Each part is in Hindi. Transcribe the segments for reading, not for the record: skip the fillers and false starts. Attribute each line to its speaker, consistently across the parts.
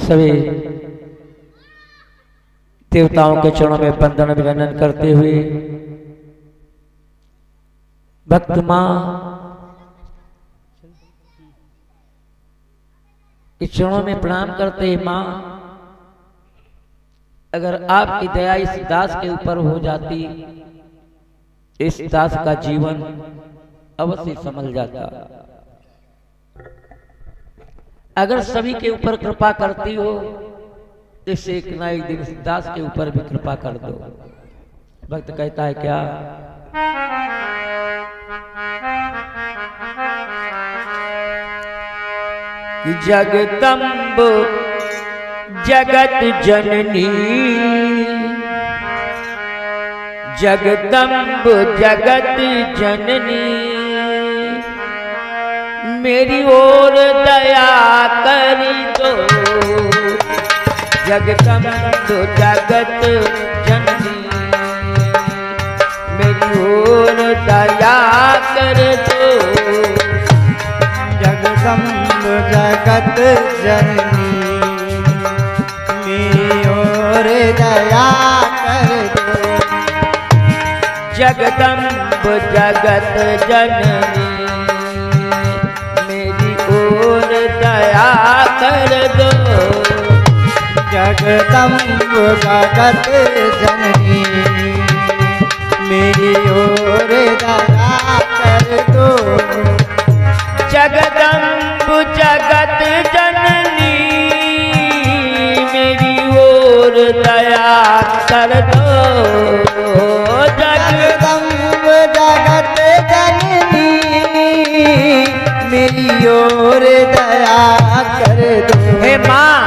Speaker 1: सभी देवताओं के चरणों में वंदन अभिनंदन करते हुए भक्त मां के चरणों में प्रणाम करते हैं। मां, अगर आपकी दया इस दास के ऊपर हो जाती, इस दास का जीवन अवश्य संभल जाता। अगर सभी के ऊपर कृपा करती हो, इस एक ना एक दिन इस दास के ऊपर भी कृपा कर दो। भक्त कहता है क्या? जगदम्ब जगत जननी, जगदम्ब जगत जननी, मेरी ओर दया कर दो। जगदम्ब जगत जननी, मेरी ओर दया कर दो।
Speaker 2: जगदम्ब जगत जननी, मेरी ओर दया कर दो।
Speaker 1: जगदम्ब जगत जननी, मेरी ओर दया कर दो।
Speaker 2: जगदम्ब जगत जननी, मेरी ओर दया कर दो।
Speaker 1: जगदम्ब जगत जननी, मेरी ओर दया कर दो।
Speaker 2: जगदम्ब जगत जननी, मेरी ओर दया कर दो।
Speaker 1: हे मां,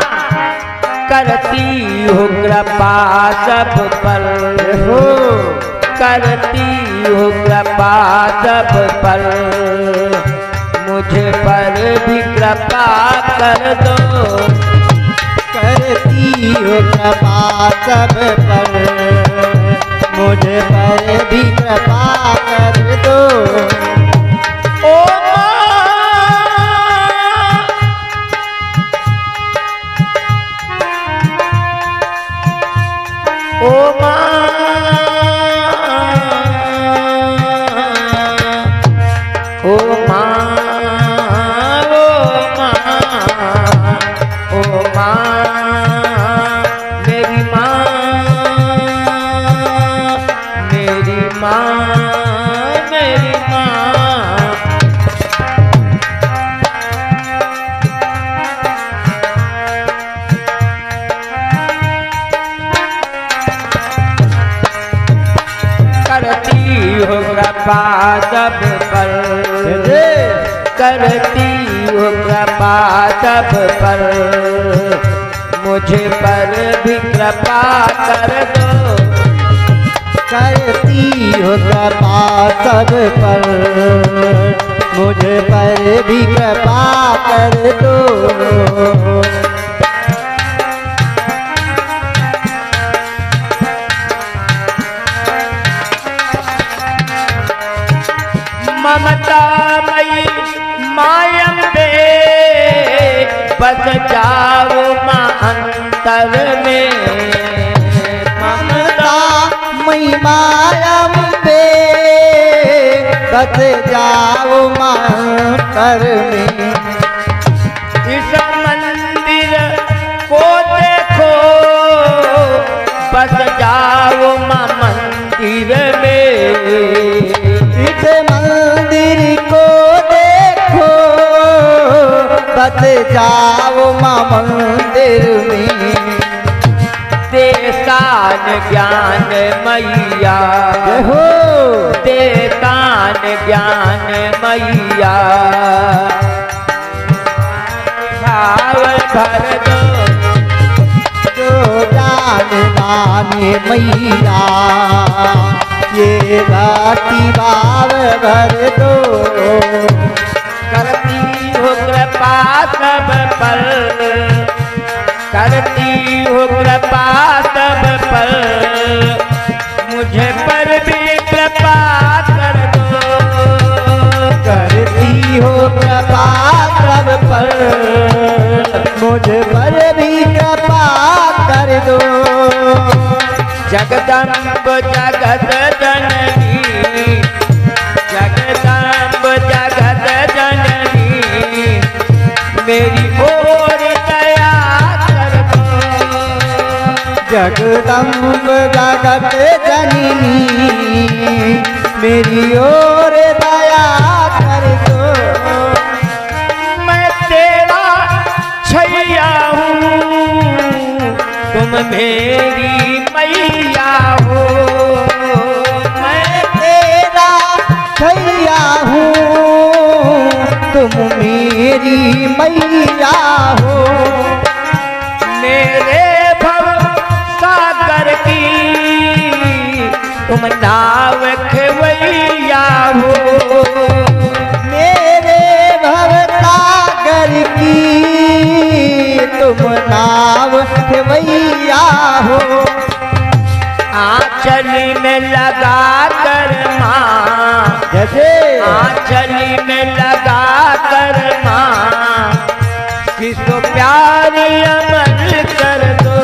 Speaker 1: करती हो कृपा सब पर हो, करती हो कृपा सब पर, मुझे पर भी कृपा कर दो।
Speaker 2: करती हो कृपा सब पर, मुझे पर भी कृपा कर दो।
Speaker 1: ओ मां, ओ मां, ओ मां, ओ मां, मेरी मां, मेरी मां, मेरी मां। करती हो कृपा सब पर, करती हो कृपा सब पर, मुझे पर भी कृपा कर दो।
Speaker 2: करती हो कृपा सब पर, मुझे पर भी कृपा कर दो।
Speaker 1: ममतामयी मायम्बे, बस जाओ मां अंतर में।
Speaker 2: ममतामयी मायम्बे, बस जाओ मां अंतर में।
Speaker 1: इस मंदिर को देखो, बस जाओ मां मंदिर में।
Speaker 2: इस मंदिर को देखो, बस जाओ मां मंदिर में।
Speaker 1: देतान ज्ञान मैया
Speaker 2: हो,
Speaker 1: देतान ज्ञान मैया, भाव भर दो।
Speaker 2: जो जान माने मैया, ये घाटी भाव भर दो।
Speaker 1: करती हो कृपा सब पर, करती हो कृपा सब पर, मुझे पर भी कृपा कर दो।
Speaker 2: करती हो कृपा सब पर, मुझ पर भी
Speaker 1: जगदम्ब जगत जननी, जगदम्ब जगत जननी, मेरी ओर दया कर दो।
Speaker 2: जगदम्ब जगत जननी, मेरी ओर दया कर दो।
Speaker 1: मैं तेरा छैया हूँ, तुम मेरी मैया हो।
Speaker 2: मैं तेरा छैया हूँ, तुम मेरी मैया हो।
Speaker 1: मेरे भव सागर की तुम नाव खेवैया हो।
Speaker 2: मेरे भव सागर की तुम नाव खेवैया हो।
Speaker 1: आंचली में लगा कर माँ,
Speaker 2: जैसे
Speaker 1: आंचली में लगा कर माँ, किसको प्यार अमल कर दो।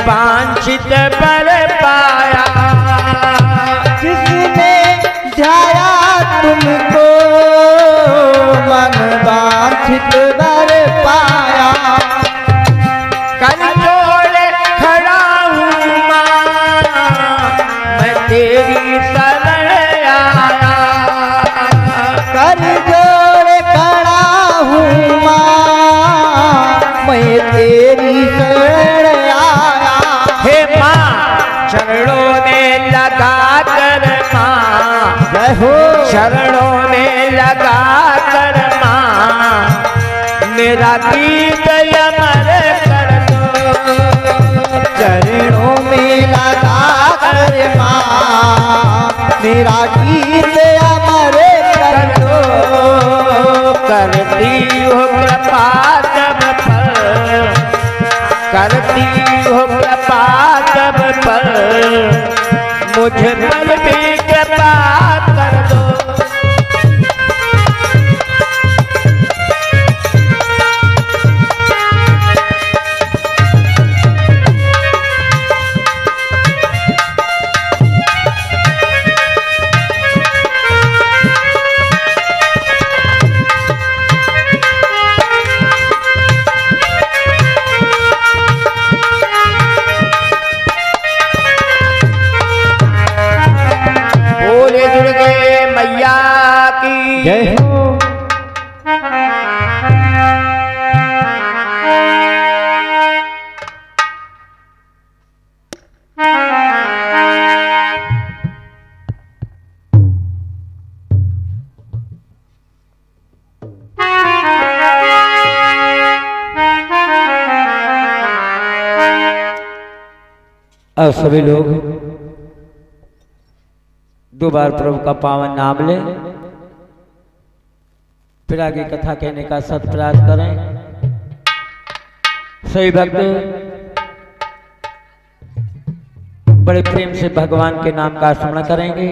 Speaker 1: वांछित पर पाया,
Speaker 2: जिसने ध्याया तुमको मन वांछित वर पाया।
Speaker 1: कर जोड़े खड़ा हूँ माँ, मैं तेरी शरण आया।
Speaker 2: कर जोड़े खड़ा हूँ माँ, मैं तेरी शरण आया।
Speaker 1: हे माँ चरणों में लगा कर माँ,
Speaker 2: जय हो।
Speaker 1: चरणों में लगा कर माँ, मेरा गीत अमर कर दो।
Speaker 2: चरणों में लगा कर माँ, मेरा गीत अमर कर दो।
Speaker 1: करती हो कृपा सब पर, करती हो कृपा सब पर, मुझे पर भी कृपा कर दो। बोले दुर्गे मैया की
Speaker 2: जय हो।
Speaker 1: अब सभी लोग दो बार प्रभु का पावन नाम लें, फिर आगे कथा कहने का सत प्रयास करें। सही भक्त बड़े प्रेम से भगवान के नाम का स्मरण करेंगे।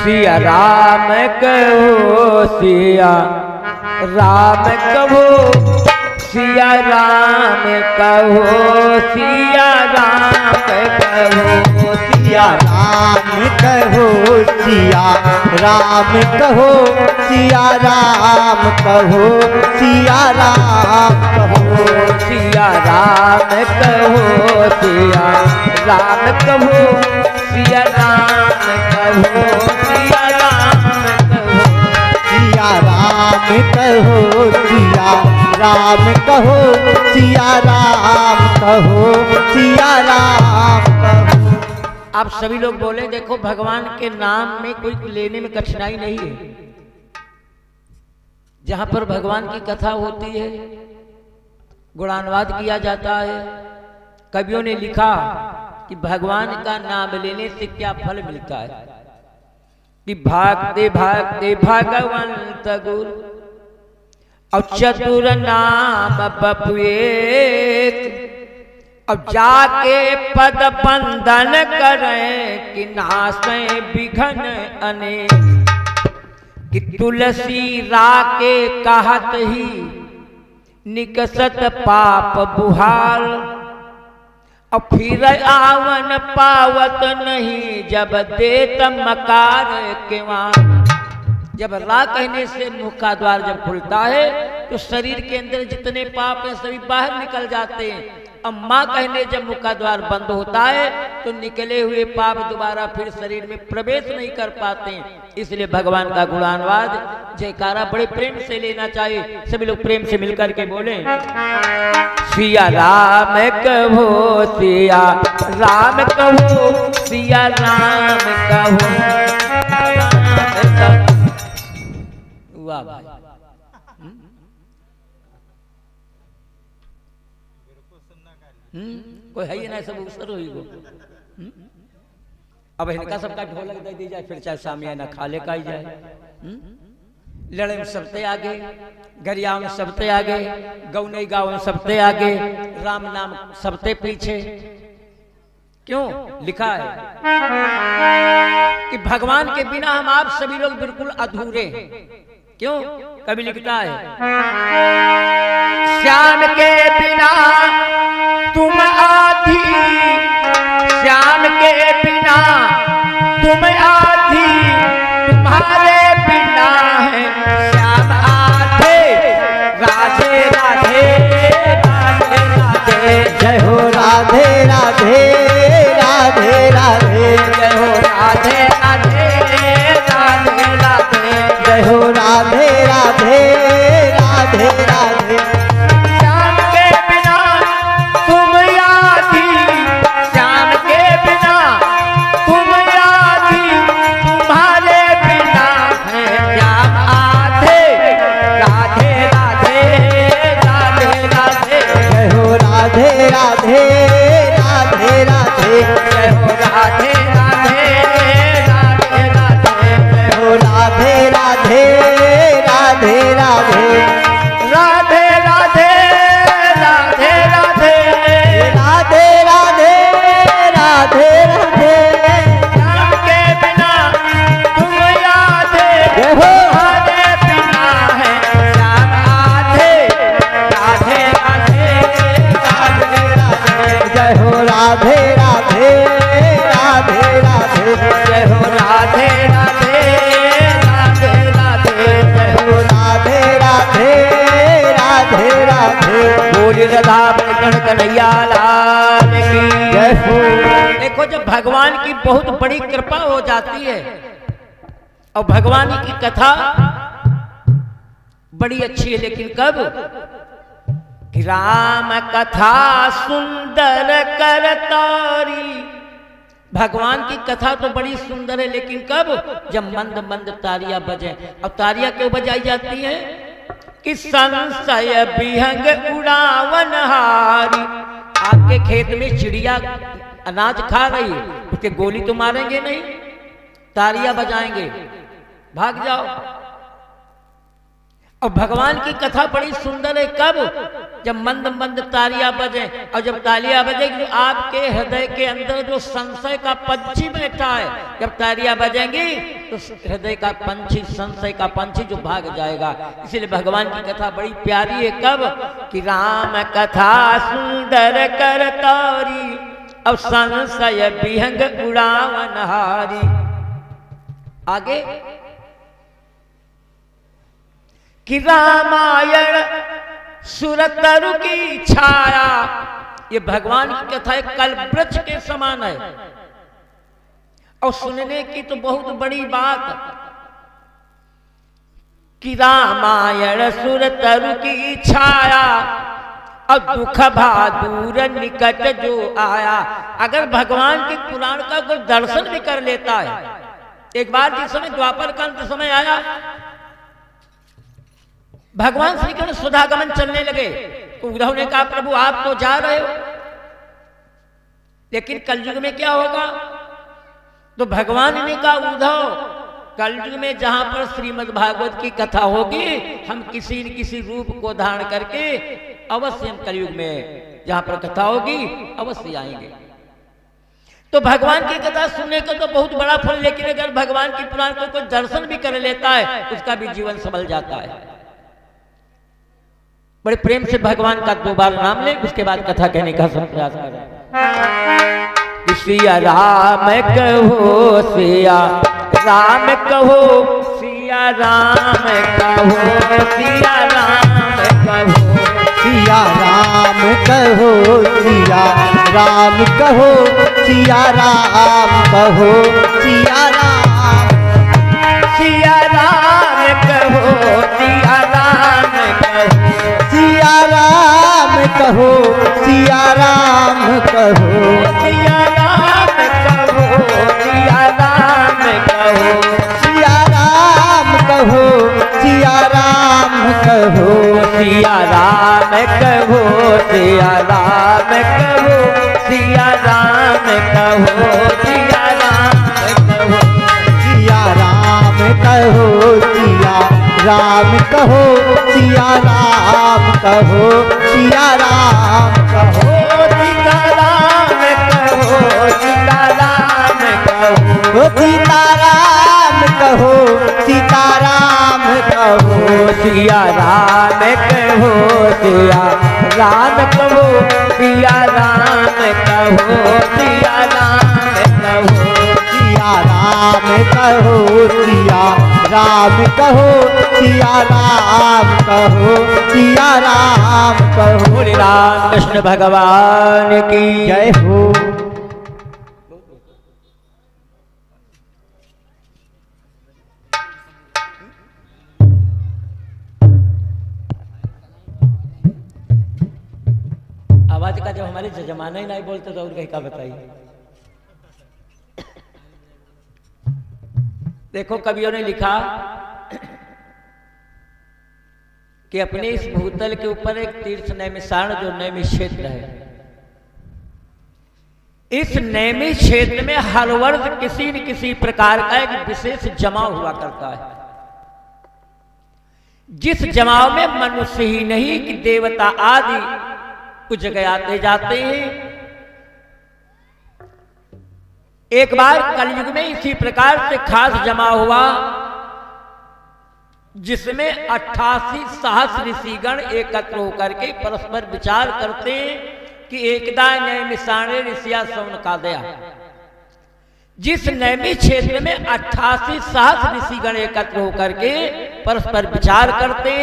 Speaker 1: सिया राम कहो, सिया राम कहो, सिया राम कहो, सिया राम कहो,
Speaker 2: सिया राम कहो, सिया राम कहो, सिया राम कहो, सिया राम कहो।
Speaker 1: सिया राम कहो, सिया राम कहो, सिया राम कहो, सिया राम कहो,
Speaker 2: सिया राम कहो, सिया राम कहो, सिया राम कहो, सिया राम कहो।
Speaker 1: आप सभी लोग बोले, देखो भगवान के नाम में कोई लेने में कठिनाई नहीं है। जहां पर भगवान की कथा होती है, गुणानुवाद किया जाता है, कवियों ने लिखा कि भगवान का नाम लेने से क्या फल मिलता है, कि भागते भागते भगवंत गुरु और चतुर नाम बपुएक, अब जाके पद बंदन करें कि नाशे विघन अनेक, कि तुलसी राके कहत ही निकसत पाप बुहार, और फिर आवन पावत नहीं जब देत मकार के वहां। जब रा कहने से मुख का द्वार जब खुलता है तो शरीर के अंदर जितने पाप हैं सभी बाहर निकल जाते हैं। अब माँ कहने जब मुख का द्वार बंद होता है तो निकले हुए पाप दोबारा फिर शरीर में प्रवेश नहीं कर पाते हैं। इसलिए भगवान का गुणानुवाद जयकारा बड़े प्रेम से लेना चाहिए। सभी लोग प्रेम से मिलकर के बोले, सिया राम कहो, सिया राम कहो, सिया राम कहो। वाह भाई, कोई है ही ना, सब उसर हो गो। अब इनका सबका ढोलक दे दी जाए, फिर चाहे सामियाना खाले का ही जाए। लड़े में सबते आगे, गरिया में सबते आगे, गौने गाँव में सबते आगे, राम नाम सबते पीछे। क्यों लिखा है कि भगवान के बिना हम आप सभी लोग बिल्कुल अधूरे हैं। क्यों? कभी लिखता है, श्याम के बिना तुम आधी, श्याम के बिना तुम आधी, तुम्हारे बिना है श्याम आधे। राधे राधे राधे राधे,
Speaker 2: जय हो राधे राधे राधे राधे,
Speaker 1: जय हो राधे राधे राधे राधे,
Speaker 2: जय हो राधे राधे राधे राधे।
Speaker 1: श्याम के बिना तुम आधी, श्याम के बिना तुम आधी, तुम्हारे बिना है श्याम आधे। राधे राधे राधे राधे,
Speaker 2: जय हो राधे राधे राधे राधे,
Speaker 1: जय हो राधे राधे राधे राधे,
Speaker 2: जय हो राधे राधे राधे राधे,
Speaker 1: राधे राधे राधे राधे,
Speaker 2: राधे राधे राधे राधे।
Speaker 1: श्याम के बिना तुम आधे,
Speaker 2: जय हो
Speaker 1: तुम्हारे बिना है श्याम आधे। राधे राधे राधे राधे,
Speaker 2: जय हो राधे राधे राधे राधे,
Speaker 1: जय हो राधे राधे राधे राधे, जय हो
Speaker 2: राधे राधे राधे राधे।
Speaker 1: बोली राधा कृष्ण कन्हैया लाल की
Speaker 2: जय हो।
Speaker 1: देखो जब भगवान की बहुत बड़ी कृपा हो जाती है और भगवान की कथा बड़ी अच्छी है, लेकिन कब? कि राम कथा सुंदर करतारी। भगवान की कथा तो बड़ी सुंदर है, लेकिन कब? जब मंद मंद तारियां बजे। अब तारियां क्यों बजाई जाती हैं? कि संशय विहंग उड़ावन हारी। आपके खेत में चिड़िया अनाज खा रही है, उसके गोली तो मारेंगे नहीं, तालियां बजाएंगे, भाग जाओ। और भगवान की कथा बड़ी सुंदर है, कब? जब मंद मंद तालियां बजे। और जब तालियां बजेगी तो आपके हृदय के अंदर जो संशय का पंछी बैठा है, जब तालियां बजेंगी तो हृदय का पंछी, संशय का पंछी जो भाग जाएगा। इसलिए भगवान की कथा बड़ी प्यारी है, कब? कि राम कथा सुंदर करतारी, अब संशय विहंग उड़ावन हारी। आगे कि रामायण सुरतरु की छाया। ये भगवान की कथा एक कल्पवृक्ष के समान है और सुनने की तो बहुत बड़ी बात। कि रामायण सुर तरु की छाया और दुख भादूर निकट जो आया। अगर भगवान के पुराण का कोई दर्शन भी कर लेता है, एक बार जिस समय द्वापर का अंत समय आया, भगवान श्री कृष्ण सुधागमन चलने लगे तो उद्धव ने कहा प्रभु आप तो जा रहे हो, लेकिन कलयुग में क्या होगा? तो भगवान ने कहा उद्धव कलयुग में जहां पर श्रीमद् भागवत की कथा होगी, हम किसी न किसी रूप को धारण करके अवश्य हम कलयुग में जहां पर कथा होगी अवश्य आएंगे। तो भगवान की कथा सुनने का तो बहुत बड़ा फल, लेकिन अगर भगवान की पुराण को कोई दर्शन भी कर लेता है उसका भी जीवन संभल जाता है। बड़े प्रेम से भगवान का 2 बार नाम ले, उसके बाद कथा कहने का प्रयास करें। सिया राम कहो, सिया राम कहो, सिया राम कहो, सिया राम कहो,
Speaker 2: सिया राम कहो, सिया राम कहो, सिया राम कहो, सिया राम,
Speaker 1: सिया राम कहो, सिया राम कहो,
Speaker 2: सिया राम कहो, सिया राम कहो,
Speaker 1: सिया राम कहो, सिया राम कहो,
Speaker 2: सिया राम कहो, सिया राम कहो,
Speaker 1: सिया राम कहो, सिया राम कहो, सिया राम कहो, सिया राम कहो,
Speaker 2: सिया राम कहो, सिया राम कहो, सिया राम कहो, सिया राम कहो,
Speaker 1: सीताराम कहो, सीताराम कहो,
Speaker 2: सीताराम कहो, सीताराम कहो,
Speaker 1: सिया राम कहो, सिया राम कहो, सिया राम कहो, सिया राम कहो,
Speaker 2: सिया राम कहो, सिया राम कहो, सिया राम कहो, सिया राम कहो।
Speaker 1: बोले राम कृष्ण भगवान की
Speaker 2: जय हो।
Speaker 1: आवाज का जब हमारे जजमाना ही नहीं बोलते तो और कहीं का बताइए। देखो कवियों ने लिखा कि अपने इस भूतल के ऊपर एक तीर्थ नैमिषारण जो नैमिष क्षेत्र है, इस नैमिष क्षेत्र में हर वर्ष किसी न किसी प्रकार का एक विशेष जमाव हुआ करता है, जिस जमाव में मनुष्य ही नहीं कि देवता आदि कुछ जगह आते जाते हैं। एक बार कलयुग में इसी प्रकार से खास जमा हुआ जिसमें 88 सहस्र ऋषिगण एकत्र होकर के परस्पर विचार करते कि एकदा नैमिषारण्य ऋषिया सौन का दया। जिस नैमिष क्षेत्र में 88 सहस्र ऋषिगण एकत्र होकर के परस्पर विचार करते,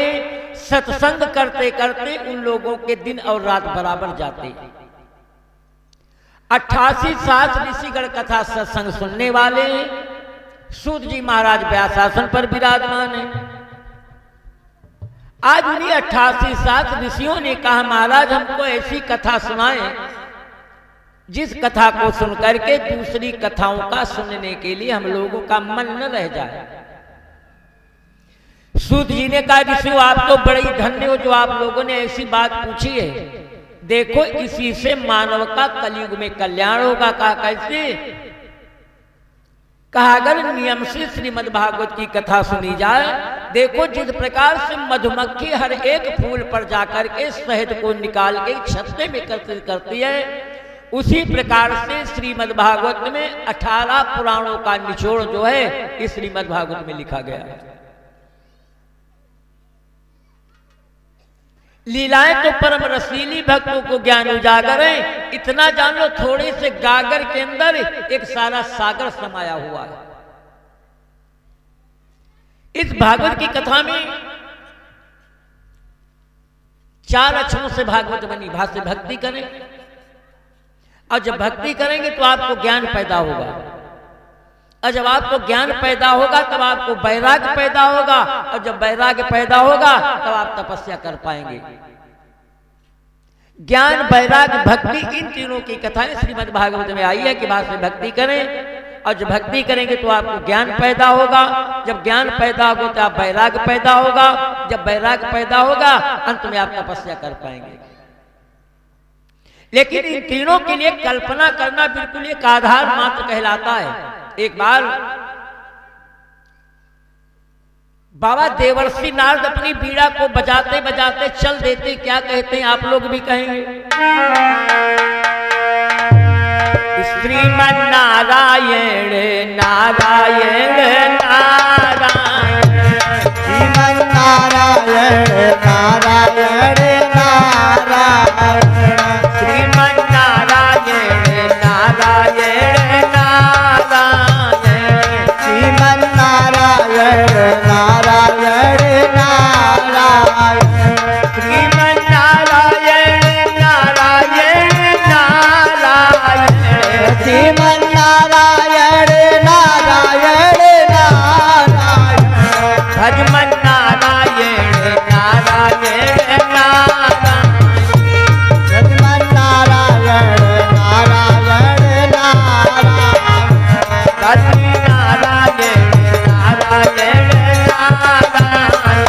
Speaker 1: सत्संग करते करते उन लोगों के दिन और रात बराबर जाते। 88 सहस्र ऋषिगण कथा सत्संग सुनने वाले हैं। सूत जी महाराज व्यासासन पर विराजमान है। आज उन्हीं 88 सहस्र ऋषियों ने कहा महाराज हमको ऐसी कथा सुनाएं जिस कथा को सुनकर के दूसरी कथाओं का सुनने के लिए हम लोगों का मन न रह जाए। सूत जी ने कहा ऋषियों आप तो बड़े ही धन्य हो जो आप लोगों ने ऐसी बात पूछी है। देखो इसी से मानव का कलयुग में कल्याण होगा। कहा कैसे? कहा अगर नियम से श्रीमद् भागवत की कथा सुनी जाए, देखो जिस प्रकार से मधुमक्खी हर एक फूल पर जाकर के शहद को निकाल के छत्ते में एकत्रित करती है, उसी प्रकार से श्रीमद् भागवत में 18 पुराणों का निचोड़ जो है इस श्रीमद् भागवत में लिखा गया है। लीलाएं तो परम रसीली, भक्तों को ज्ञान उजागर है। इतना जान लो थोड़े से गागर के अंदर एक सारा सागर समाया हुआ है। इस भागवत की कथा में 4 अक्षरों से भागवत बनी। भाष्य भक्ति करें और जब भक्ति करेंगे तो आपको ज्ञान पैदा होगा। और जब आपको ज्ञान पैदा होगा तब आपको वैराग्य पैदा होगा, और जब वैराग्य पैदा होगा तब आप तपस्या कर पाएंगे। ज्ञान, वैराग्य, भक्ति, इन तीनों की कथाएं श्रीमद् भागवत में आई है कि बाद में भक्ति करें, और जब भक्ति करेंगे तो आपको ज्ञान पैदा होगा, जब ज्ञान पैदा होगा तो आप वैराग्य पैदा होगा, जब वैराग्य पैदा होगा अंत में आप तपस्या कर पाएंगे। लेकिन इन तीनों के लिए कल्पना करना बिल्कुल एक आधार मात्र कहलाता है। एक बार बाबा देवर्षि नारद अपनी बीड़ा को बजाते बजाते चल देते, क्या कहते हैं आप लोग भी कहेंगे, श्रीमन नारायण नारायण नारायण,
Speaker 2: श्रीमन नारायण नारायण नारायण,
Speaker 1: श्रीमन नारायण नारायण नारायण,
Speaker 2: श्रीमन नारायण नारायण नारायण,
Speaker 1: श्रीमन नारायण नारायण नारायण,
Speaker 2: श्रीमन नारायण नारायण नारायण,
Speaker 1: भजमन नारायण नारायण नारायण,
Speaker 2: श्रीमन नारायण नारायण नारायण,
Speaker 1: भजमन नारायण नारायण नारायण,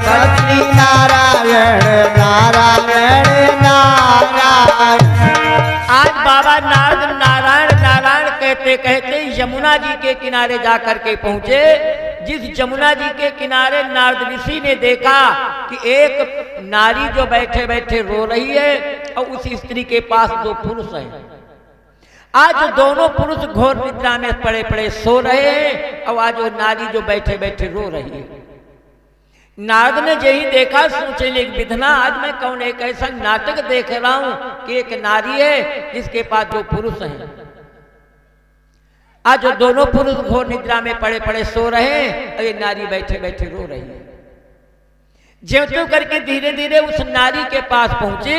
Speaker 2: श्री नारायण नारायण नारायण।
Speaker 1: आज बाबा नारद नारायण नारायण कहते कहते यमुना जी के किनारे जाकर के पहुंचे। जिस यमुना जी के किनारे नारद ऋषि ने देखा कि एक नारी जो बैठे बैठे रो रही है और उस स्त्री के पास दो पुरुष हैं। आज दोनों पुरुष घोर निद्रा में पड़े पड़े सो रहे हैं और आज वो नारी जो बैठे बैठे रो रही है। नारद ने यही देखा, सोचे ले विधना, आज मैं कौन एक ऐसा नाटक देख रहा हूं कि एक नारी है जिसके पास दो पुरुष हैं। आज जो दोनों पुरुष घोर निद्रा में पड़े पड़े सो रहे हैं और ये नारी बैठे बैठे रो रही है। ज्यों त्यों करके धीरे धीरे उस नारी के पास पहुंचे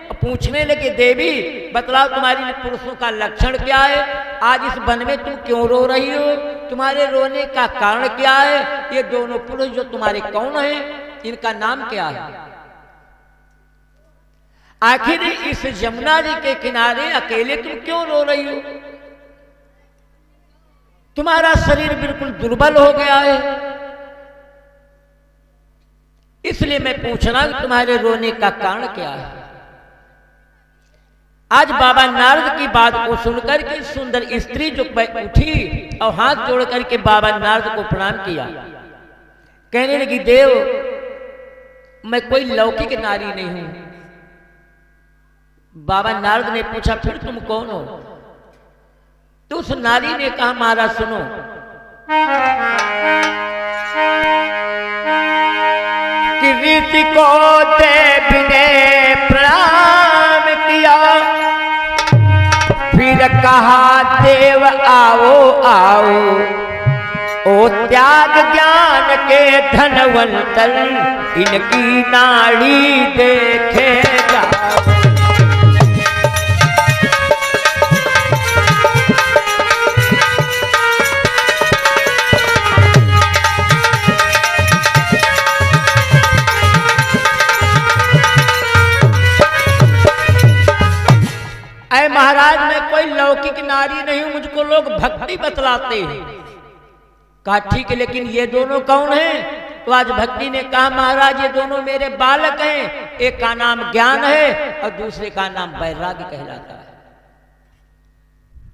Speaker 1: और पूछने लगे, देवी बतलाओ तुम्हारी पुरुषों का लक्षण क्या है, आज इस वन में तुम क्यों रो रही हो, तुम्हारे रोने का कारण क्या है, ये दोनों पुरुष जो तुम्हारे कौन हैं, इनका नाम क्या है। आखिर इस यमुना जी के किनारे अकेले तुम क्यों रो रही हो, तुम्हारा शरीर बिल्कुल दुर्बल हो गया है, इसलिए मैं पूछ रहा हूं तुम्हारे रोने का कारण क्या है। आज बाबा नारद की बात को सुनकर के सुंदर स्त्री जो उठी और हाथ जोड़ करके बाबा नारद को प्रणाम किया, कहने लगी, देव मैं कोई लौकिक नारी नहीं हूं। बाबा नारद ने पूछा, फिर तुम कौन हो। तो उस नारी ने कहा, महाराज सुनो, कि ऋषि को देव ने प्रणाम किया, फिर कहा देव आओ आओ, ओ त्याग ज्ञान के धनवंतर, इनकी नाड़ी देखे जाओ। महाराज मैं कोई लौकिक नारी नहीं हूं, मुझको लोग भक्ति बतलाते हैं। कहा ठीक है, लेकिन ये दोनों कौन हैं। तो आज भक्ति ने कहा, महाराज ये दोनों मेरे बालक हैं, एक का नाम ज्ञान है और दूसरे का नाम वैराग्य कहलाता है।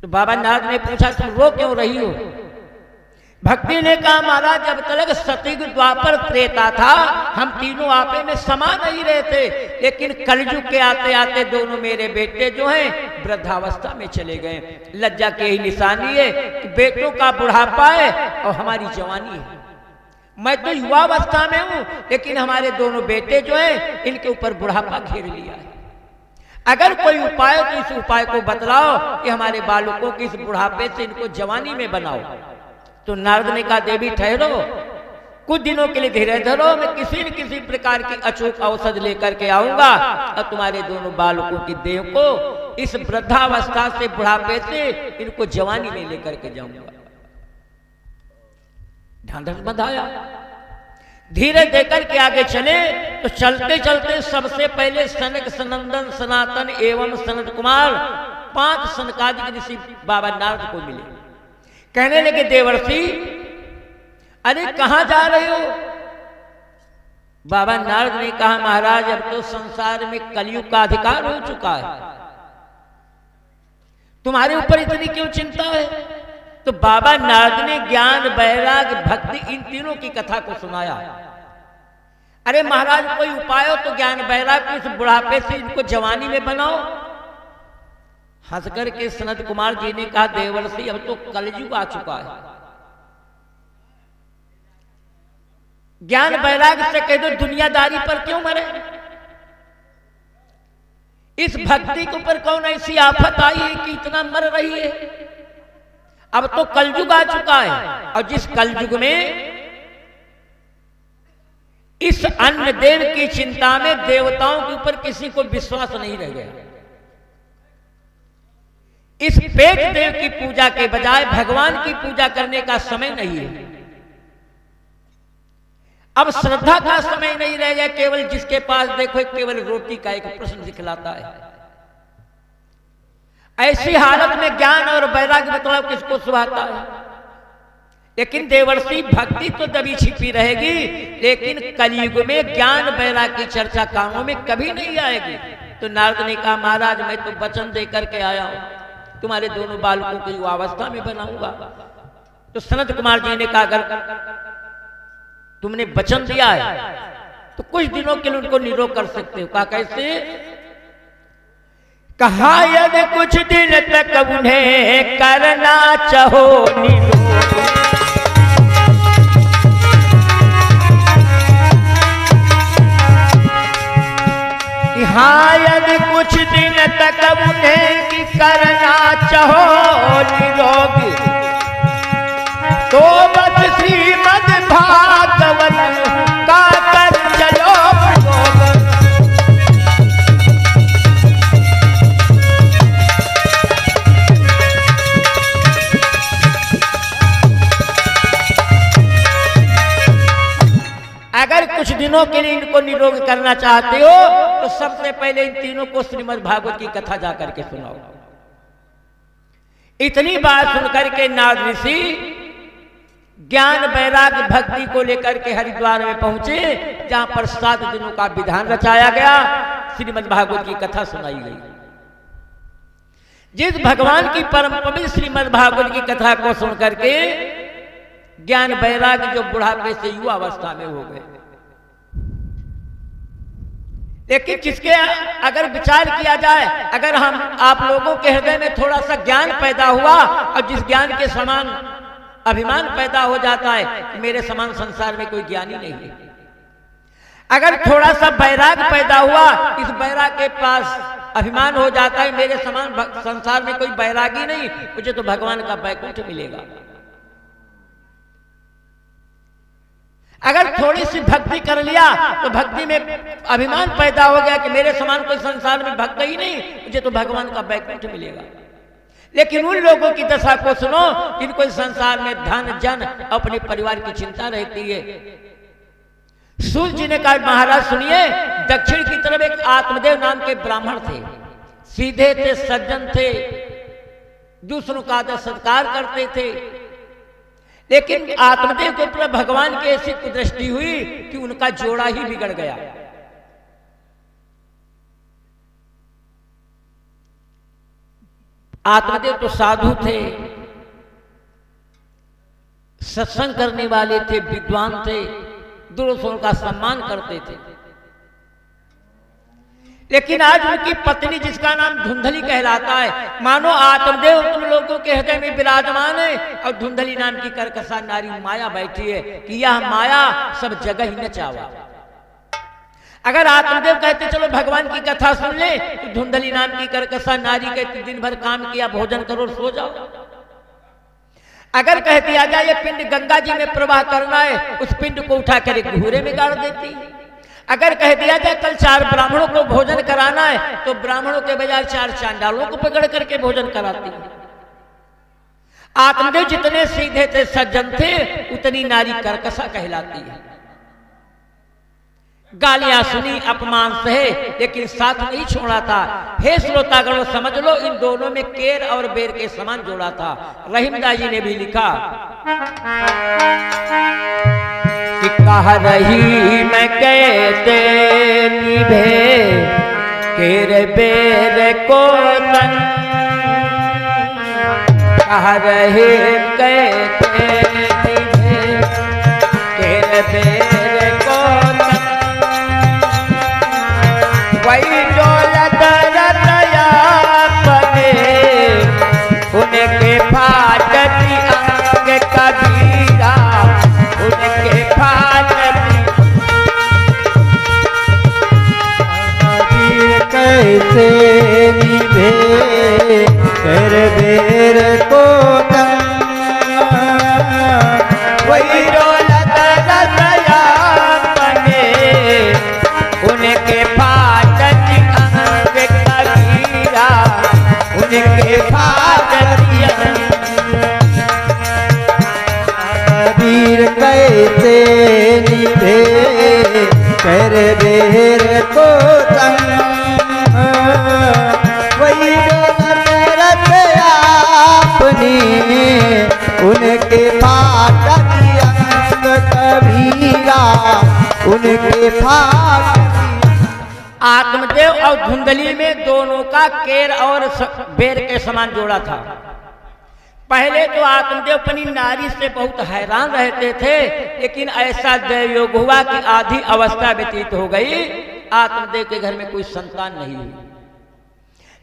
Speaker 1: तो बाबा नारद ने पूछा, तुम रो क्यों रही हो। भक्ति ने कहा, महाराज जब तक सतयुग द्वापर त्रेता था हम तीनों आपे में समा नहीं रहे थे, लेकिन कलयुग के आते आते दोनों मेरे बेटे जो हैं वृद्धावस्था में चले गए। लज्जा की यही निशानी है कि बेटों का बुढ़ापा है और हमारी जवानी है। मैं तो युवावस्था में हूं, लेकिन हमारे दोनों बेटे जो हैं इनके ऊपर बुढ़ापा घेर लिया है। अगर कोई उपाय हो तो इस उपाय को बतलाओ कि हमारे बालकों की इस बुढ़ापे से इनको जवानी में बनाओ। तो नारद ने कहा, देवी ठहरो, कुछ दिनों के लिए धीरे धरो, मैं किसी न किसी प्रकार की अचूक औषध लेकर के आऊंगा और तुम्हारे दोनों बालकों की देह को इस वृद्धावस्था से बुढ़ापे से इनको जवानी में लेकर के जाऊंगा। ढांढस बंधाया। धीरे देकर के आगे चले तो चलते चलते सबसे पहले सनक सनंदन सनातन एवं सनत कुमार 5 सनकादिक ऋषि बाबा नारद को मिले। कहने लगे देवर्षि अरे कहां जा रहे हो? बाबा नारद ने कहा महाराज अब तो संसार में कलयुग का अधिकार हो चुका है, तुम्हारे ऊपर इतनी क्यों चिंता है? तो बाबा नारद ने ज्ञान वैराग भक्ति इन तीनों की कथा को सुनाया। अरे महाराज कोई उपाय हो तो ज्ञान वैराग को इस बुढ़ापे से इनको जवानी में बनाओ। हंस करके सनत कुमार जी ने कहा देवर्षि अब तो कलयुग आ चुका है, ज्ञान वैराग से कह दो दुनियादारी पर क्यों मरे? इस भक्ति के ऊपर कौन ऐसी आफत आई है कि इतना मर रही है? अब तो कलयुग आ चुका है, और जिस कलयुग में इस अन्न देव की चिंता में देवताओं के ऊपर किसी को विश्वास नहीं रह गया। इस पेट देव की पूजा के बजाय भगवान की पूजा करने का समय नहीं है। अब श्रद्धा का समय नहीं रह गया, केवल जिसके पास देखो केवल रोटी का एक प्रश्न दिखलाता है। ऐसी हालत में ज्ञान और वैराग्य बताओ किसको सुहाता है? लेकिन देवर्षि भक्ति तो दबी छिपी रहेगी, लेकिन कलयुग में ज्ञान वैराग्य की चर्चा कानों में कभी नहीं आएगी। तो नारद ने कहा महाराज मैं तो वचन दे करके आया हूं, तुम्हारे दोनों बालकों को युवावस्था में बनाऊंगा। तो सनत कुमार जी ने कहा अगर तुमने वचन दिया है तो कुछ दिनों के लिए उनको निरोग कर सकते हो। कहा कैसे? कहा यदि कुछ दिन तक उन्हें करना चाहो निरोग, हाँ यदि कुछ दिन तक उन्हें करना चाहो निरोग, तो बस श्रीमद् भागवत का कर चलो प्रयोग। अगर कुछ दिनों के लिए इनको निरोग करना चाहते हो तो सबसे पहले इन तीनों को श्रीमद् भागवत की कथा जाकर के सुनाओ। इतनी बात सुनकर के नारद ऋषि ज्ञान वैराग्य भक्ति को लेकर के हरिद्वार में पहुंचे, जहां पर 7 दिनों का विधान रचाया गया, श्रीमद् भागवत की कथा सुनाई गई। जिस भगवान की परम पवित्र श्रीमद् भागवत की कथा को सुनकर के ज्ञान वैराग्य जो बुढ़ापे से युवा अवस्था में हो गए, लेकिन जिसके अगर विचार किया जाए, अगर हम आप लोगों के हृदय में थोड़ा सा ज्ञान पैदा हुआ और जिस ज्ञान के समान अभिमान पैदा हो जाता है कि मेरे समान संसार में कोई ज्ञानी नहीं है। अगर थोड़ा सा वैराग पैदा हुआ, इस वैराग के पास अभिमान हो जाता है मेरे समान संसार में कोई वैरागी नहीं, मुझे तो भगवान का वैकुंठ मिलेगा। अगर थोड़ी सी भक्ति कर लिया तो भक्ति में अभिमान पैदा हो गया कि मेरे समान कोई संसार में भक्त ही नहीं, मुझे तो भगवान का वैकुंठ मिलेगा। लेकिन उन लोगों की दशा को सुनो जिनको इस संसार में धन जन अपने परिवार की चिंता रहती है। सूर्य जी ने कहा महाराज सुनिए, दक्षिण की तरफ एक आत्मदेव नाम के ब्राह्मण थे, सीधे थे, सज्जन थे, दूसरों का आदर सत्कार करते थे। लेकिन आत्मदेव के ऊपर भगवान की ऐसी कुदृष्टि हुई कि उनका जोड़ा ही बिगड़ गया। आत्मदेव तो साधु थे, सत्संग करने वाले थे, विद्वान थे, दूसरों का सम्मान करते थे। लेकिन आज उनकी पत्नी जिसका नाम धुंधली कहलाता है, मानो आत्मदेव उन लोगों के हृदय में विराजमान है और धुंधली नाम की कर्कशा नारी माया बैठी है कि यह माया सब जगह ही नचावा। अगर आत्मदेव कहते चलो भगवान की कथा सुन ले, तो धुंधली नाम की कर्कशा नारी कहती दिन भर काम किया, भोजन करो, सो जाओ। अगर कहती आ जाए ये पिंड गंगा जी में प्रवाह करना है, उस पिंड को उठा कर एक घूरे में गाड़ देती। अगर कह दिया जाए कल 4 ब्राह्मणों को भोजन कराना है, तो ब्राह्मणों के बजाय 4 चांडालों को पकड़ करके भोजन कराती। आत्मदेव जितने सीधे थे, सज्जन थे, उतनी नारी कर्कशा कहलाती है। गालियां सुनी, अपमान सहे, लेकिन साथ नहीं छोड़ा था। हे श्रोतागण, समझ लो इन दोनों में केर और बेर के समान जोड़ा था। रहीमदास जी ने भी लिखा कि कह रही मैं कैसे निभे केर बेर को तन, कह रहे कैसे निभे केर बेर को तन, वही डोलत रतया पने उनके फाटती अंग कबीरा, उनके फाटती
Speaker 2: कैसे निभे कर बेर को तन,
Speaker 1: वही डोलत रतया पने उनके फाटती अंग कबीरा, उनके फाटती अंग
Speaker 2: वीर कैसे निभे कर बेर को तन, वही रत आपने उनके फाटक अंग कबीरा, उनके फाटक।
Speaker 1: आत्मदेव और धुंधली में दोनों का केर और बेर के समान जोड़ा था। पहले तो आत्मदेव अपनी नारी से बहुत हैरान रहते थे, लेकिन ऐसा दैवयोग हुआ कि आधी अवस्था व्यतीत हो गई, आत्मदेव के घर में कोई संतान नहीं हुई।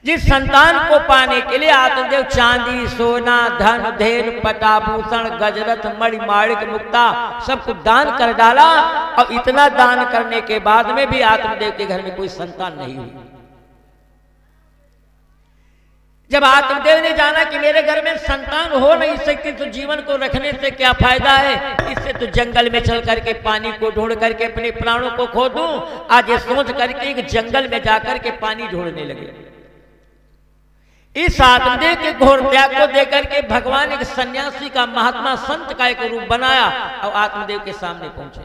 Speaker 1: जिस संतान को पाने के लिए आत्मदेव चांदी, सोना, धन, धेनु, पटाभूषण, गजरथ, मणि, माणिक, मुक्ता सब कुछ दान कर डाला, और इतना दान करने के बाद में भी आत्मदेव के घर में कोई संतान नहीं हुई। जब आत्मदेव ने जाना कि मेरे घर में संतान हो नहीं सकती, तो जीवन को रखने से क्या फायदा है, इससे तो जंगल में चल करके पानी को ढूंढ करके अपने प्राणों को खो दूं। आज ये सोच करके एक जंगल में जाकर के पानी ढूंढने लगे। इस आत्मदेव के घोर त्याग को देकर के भगवान एक सन्यासी का, महात्मा संत का एक रूप बनाया और आत्मदेव के सामने पहुंचे।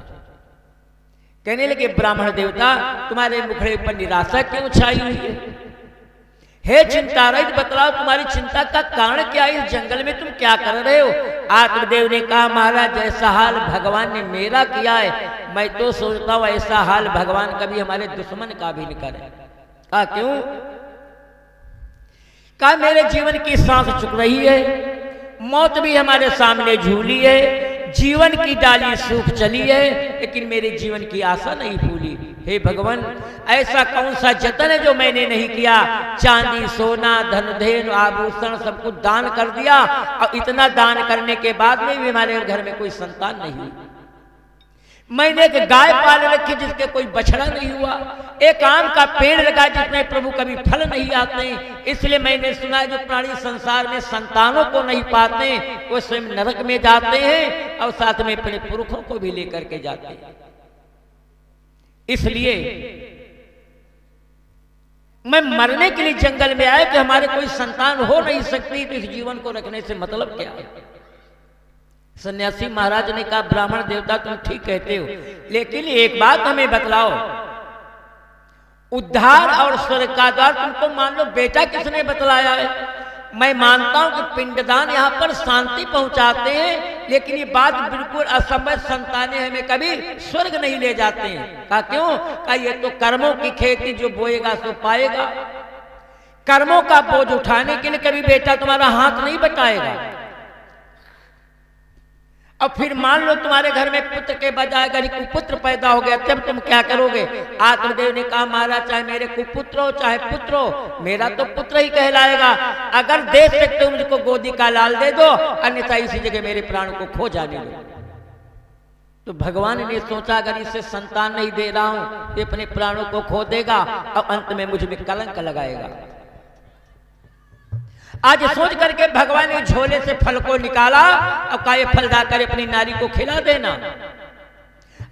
Speaker 1: कहने लगे, ब्राह्मण देवता, तुम्हारे मुखड़े पर निराशा क्यों छाई हुई है? हे चिंता रहित, बतलाओ तुम्हारी चिंता का कारण क्या है? इस जंगल में तुम क्या कर रहे हो? आत्मदेव ने कहा, महाराज, जैसा हाल भगवान ने मेरा किया है, मैं तो सोचता हूं ऐसा हाल भगवान कभी हमारे दुश्मन का भी नहीं करे। कहा क्यों? कहा मेरे जीवन की सांस चुक रही है, मौत भी हमारे सामने झूली है, जीवन की डाली सूख चली है, लेकिन मेरे जीवन की आशा नहीं भूली। हे भगवान, ऐसा कौन सा जतन है जो मैंने नहीं किया? चांदी, सोना, धन, धेनु, आभूषण सब कुछ दान कर दिया, और इतना दान करने के बाद में भी हमारे घर में कोई संतान नहीं हुई। मैंने एक गाय पाल रखी जिसके कोई बछड़ा नहीं हुआ, एक आम का पेड़ लगा जिसमें प्रभु कभी फल नहीं आते, इसलिए मैंने सुना है जो प्राणी संसार में संतानों को नहीं पाते वो स्वयं नरक में जाते हैं और साथ में अपने पुरखों को भी लेकर के जाते हैं। इसलिए मैं मरने के लिए जंगल में आया कि हमारे कोई संतान हो नहीं सकती, तो इस जीवन को रखने से मतलब क्या है? सन्यासी महाराज ने कहा, ब्राह्मण देवता तुम ठीक कहते हो, लेकिन एक बात हमें बतलाओ, उद्धार और स्वर्ग का द्वार तुमको मान लो बेटा किसने बतलाया है? मैं मानता हूं कि पिंडदान यहाँ पर शांति पहुंचाते हैं, लेकिन ये बात बिल्कुल असंभव, संतानें हमें कभी स्वर्ग नहीं ले जाते हैं। कहा क्यों? कहा ये तो कर्मों की खेती, जो बोएगा सो पाएगा। कर्मों का बोझ उठाने के लिए कभी बेटा तुम्हारा हाथ नहीं बटाएगा। अब फिर मान लो तुम्हारे घर में पुत्र के बजाय अगर कुपुत्र पैदा हो गया, तब तुम क्या करोगे? आत्मदेव ने कहा, महाराज, चाहे मेरे कुपुत्र हो चाहे पुत्र हो, मेरा तो पुत्र ही कहलाएगा। अगर दे सकते हो मुझको गोदी का लाल दे दो, अन्यथा इसी जगह मेरे प्राण को खो जाने दो। तो भगवान ने सोचा, अगर इसे संतान नहीं दे रहा हूं, ये अपने प्राणों को खो देगा और अंत में मुझ में कलंक लगाएगा। आज सोच करके भगवान ने झोले से फल को निकाला और कहा, ये फल जाकर अपनी नारी को खिला देना।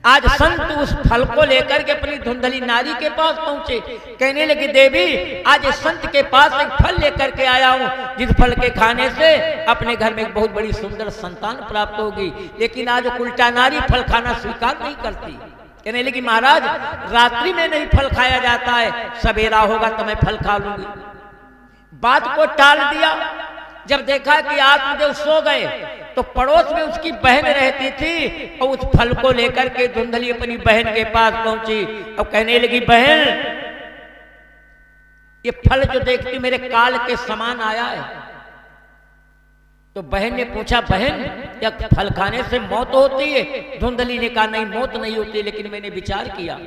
Speaker 1: आज संत उस फल को लेकर के अपनी धुंधली नारी के पास पहुंचे, कहने लगे देवी आज इस संत के पास एक फल लेकर के आया हूं, जिस फल के खाने से अपने घर में एक बहुत बड़ी सुंदर संतान प्राप्त होगी। लेकिन आज उल्टा नारी फल खाना स्वीकार नहीं करती। कहने लगी महाराज रात्रि में नहीं फल खाया जाता है, सवेरा होगा तो मैं फल खा लूंगी। बात को टाल दिया। जब देखा कि आत्मदेव सो गए तो पड़ोस में उसकी बहन रहती थी और उस फल को लेकर के धुंधली अपनी बहन के पास पहुंची और कहने लगी बहन ये फल जो देखती मेरे काल के समान आया है। तो बहन ने पूछा बहन क्या फल खाने से मौत होती है? धुंधली ने कहा नहीं मौत नहीं होती, लेकिन मैंने विचार किया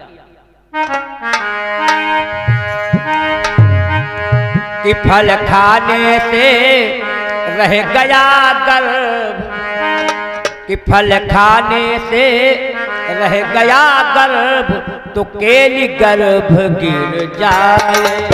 Speaker 1: कि फल खाने से रह गया गर्भ, कि फल खाने से रह गया गर्भ तो केली गर्भ गिर जाए।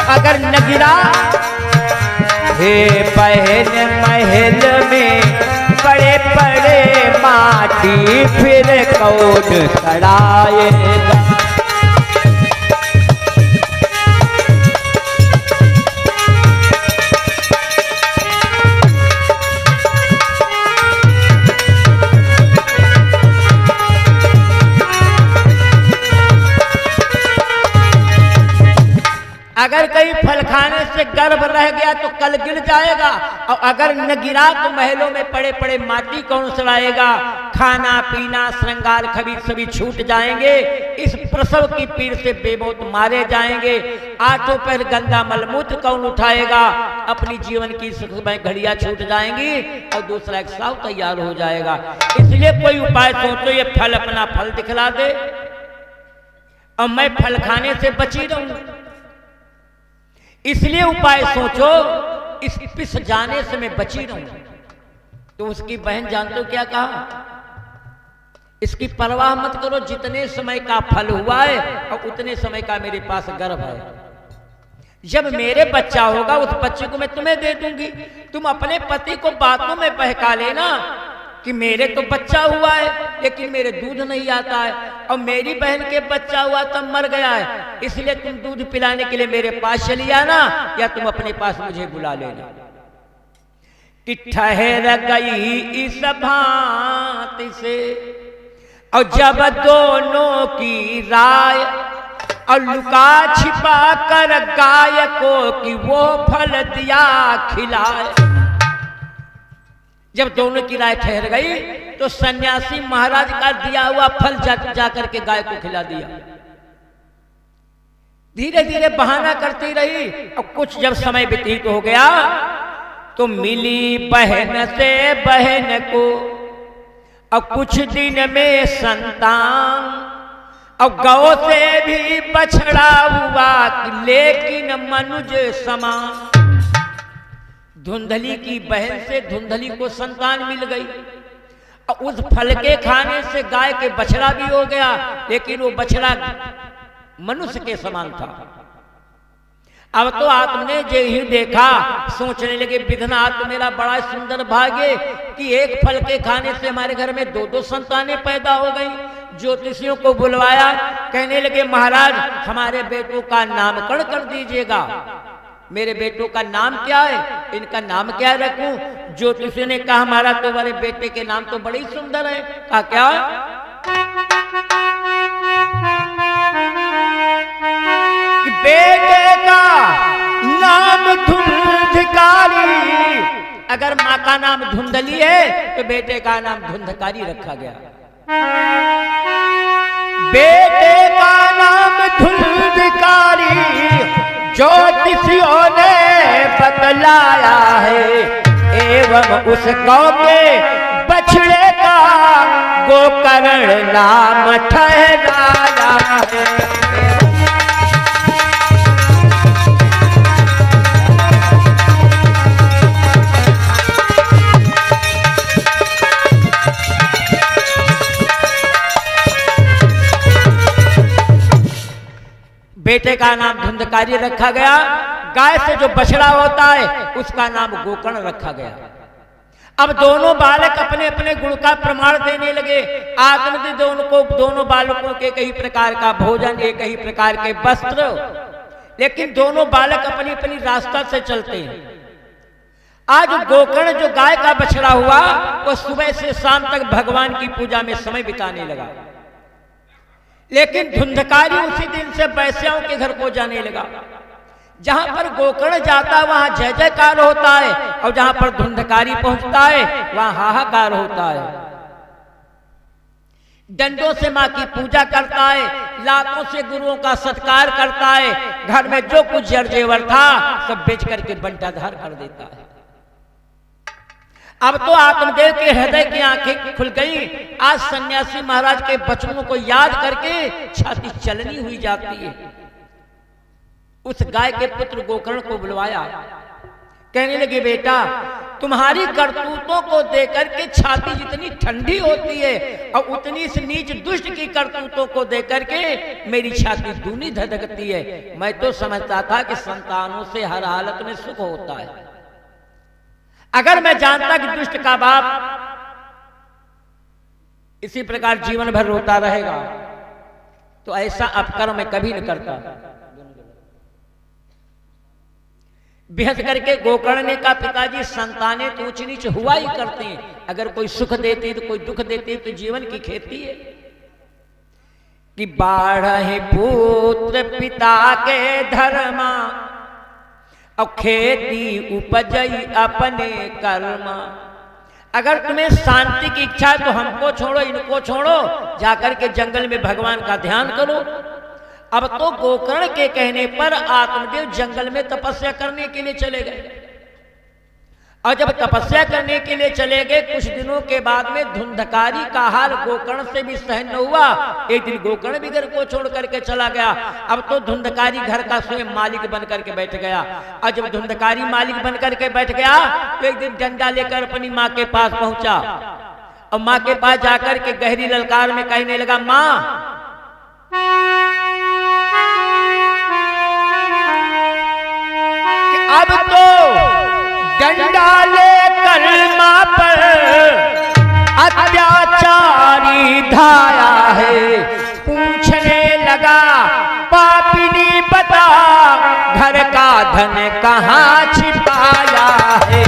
Speaker 1: अगर न गिरा हे बहन महल में बड़े बड़े माटी फिर कौन सड़ाएगा। अगर कहीं फल खाने से गर्भ रह गया तो कल गिर जाएगा, और अगर न गिरा तो महलों में पड़े पड़े माटी कौन सड़ाएगा। खाना पीना श्रृंगार खबीर सभी छूट जाएंगे। इस प्रसव की पीड़ से बेमौत मारे जाएंगे। आठों पर गंदा मलमूत्र कौन उठाएगा। अपनी जीवन की सुखमय घड़ियां छूट जाएंगी और दूसरा एक साव तैयार हो जाएगा। इसलिए कोई उपाय सोचो, ये फल अपना फल दिखला दे और मैं फल खाने से बची रहूं। इसलिए उपाय सोचो, इस पिस जाने से मैं बची रहूं। तो उसकी बहन जानते हो क्या कहा? इसकी परवाह मत करो, जितने समय का फल हुआ है और उतने समय का मेरे पास गर्भ है। जब मेरे बच्चा होगा उस बच्चे को मैं तुम्हें दे दूंगी। तुम अपने पति को बातों में बहका लेना कि मेरे तो बच्चा हुआ है लेकिन मेरे दूध नहीं आता है, और मेरी बहन के बच्चा हुआ तब मर गया है, इसलिए तुम दूध पिलाने के लिए मेरे पास चली आना या तुम अपने पास मुझे बुला लेना। कि ठहर गई इस भांति से और जब दोनों की राय और लुका छिपा कर गाय को कि वो फल दिया खिलाए। जब दोनों की राय ठहर गई तो सन्यासी महाराज का दिया हुआ फल जाकर के गाय को खिला दिया। धीरे धीरे बहाना करती रही और कुछ जब समय व्यतीत हो गया तो मिली बहन से बहन को और कुछ दिन में संतान, और गौ से भी बछड़ा हुआ लेकिन मनुज समान। धुंधली की बहन से धुंधली को संतान मिल गई और उस फल के खाने से गाय के बछड़ा भी हो गया, लेकिन वो बछड़ा मनुष्य के समान था। अब तो आत्म ने जो ही देखा सोचने लगे विधनाथ मेरा बड़ा सुंदर भाग्य कि एक फल के खाने से हमारे घर में दो दो संतानें पैदा हो गई। ज्योतिषियों को बुलवाया, कहने लगे महाराज हमारे बेटों का नामकरण कर दीजिएगा। मेरे बेटों का नाम क्या है, इनका नाम क्या रखूं? ज्योतिषी ने कहा हमारा तुम्हारे बेटे के नाम तो बड़े सुंदर है। कहा क्या? कि बेटे का नाम धुंधकारी, अगर माँ का नाम धुंधली है तो बेटे का नाम धुंधकारी रखा गया। बेटे का नाम धुंधकारी ज्योतिषियों ने बतलाया है, एवं उस गौ के बछड़े का गोकर्ण नाम ठहराया है। बेटे का नाम धुंधकारी रखा गया, गाय से जो बछड़ा होता है उसका नाम गोकर्ण रखा गया। अब दोनों बालक अपने अपने गुण का प्रमाण देने लगे। आत्मदेव दोनों बालकों के कई प्रकार का भोजन, एक ही प्रकार के वस्त्र, लेकिन दोनों बालक अपनी अपनी रास्ता से चलते हैं। आज गोकर्ण जो गाय का बछड़ा हुआ वो सुबह से शाम तक भगवान की पूजा में समय बिताने लगा, लेकिन धुंधकारी उसी दिन से वैश्याओं के घर को जाने लगा। जहां पर गोकर्ण जाता वहां जय जयकार होता है, और जहां पर धुंधकारी पहुंचता है वहां हाहाकार होता है। डंडों से मां की पूजा करता है, लातों से गुरुओं का सत्कार करता है, घर में जो कुछ जर जेवर था सब बेच करके बंटाधार कर देता है। अब तो आत्मदेव के हृदय की आंखें खुल गई। आज सन्यासी महाराज के वचनों को याद करके छाती चलनी हुई जाती है। उस गाय के पुत्र गोकर्ण को बुलवाया, कहने लगे बेटा तुम्हारी करतूतों को देकर के छाती जितनी ठंडी होती है और उतनी इस नीच दुष्ट की करतूतों को देकर के मेरी छाती दूनी धधकती है। मैं तो समझता था कि संतानों से हर हालत में सुख होता है। अगर मैं जानता कि दुष्ट का बाप इसी प्रकार जीवन भर रोता रहेगा तो ऐसा अपकर्म मैं कभी नहीं करता। बेहद करके गोकर्ण ने कहा पिताजी संतानें तो ऊंच नीच हुआ ही करते हैं, अगर कोई सुख देती तो कोई दुख देती तो जीवन की खेती है कि बाढ़ पुत्र पिता के धर्मा और खेती उपजई अपने कर्म। अगर तुम्हें शांति की इच्छा है तो हमको छोड़ो, इनको छोड़ो, जाकर के जंगल में भगवान का ध्यान करो। अब तो गोकर्ण के कहने पर आत्मदेव जंगल में तपस्या करने के लिए चले गए, और जब तपस्या करने के लिए चले गए कुछ दिनों के बाद में धुंधकारी का हाल गोकर्ण से भी सहन न हुआ। एक दिन गोकर्ण भी घर को छोड़ करके चला गया। अब तो धुंधकारी घर का स्वयं मालिक बन करके बैठ गया, और जब धुंधकारी मालिक बन करके बैठ गया तो एक दिन डंडा लेकर अपनी माँ के पास पहुंचा, और माँ के पास जाकर के गहरी ललकार में कहने लगा माँ अब तो डंडा लेकर मां पर अत्याचारी धाया है। पूछने लगा पापिनी बता घर का धन कहाँ छिपाया है।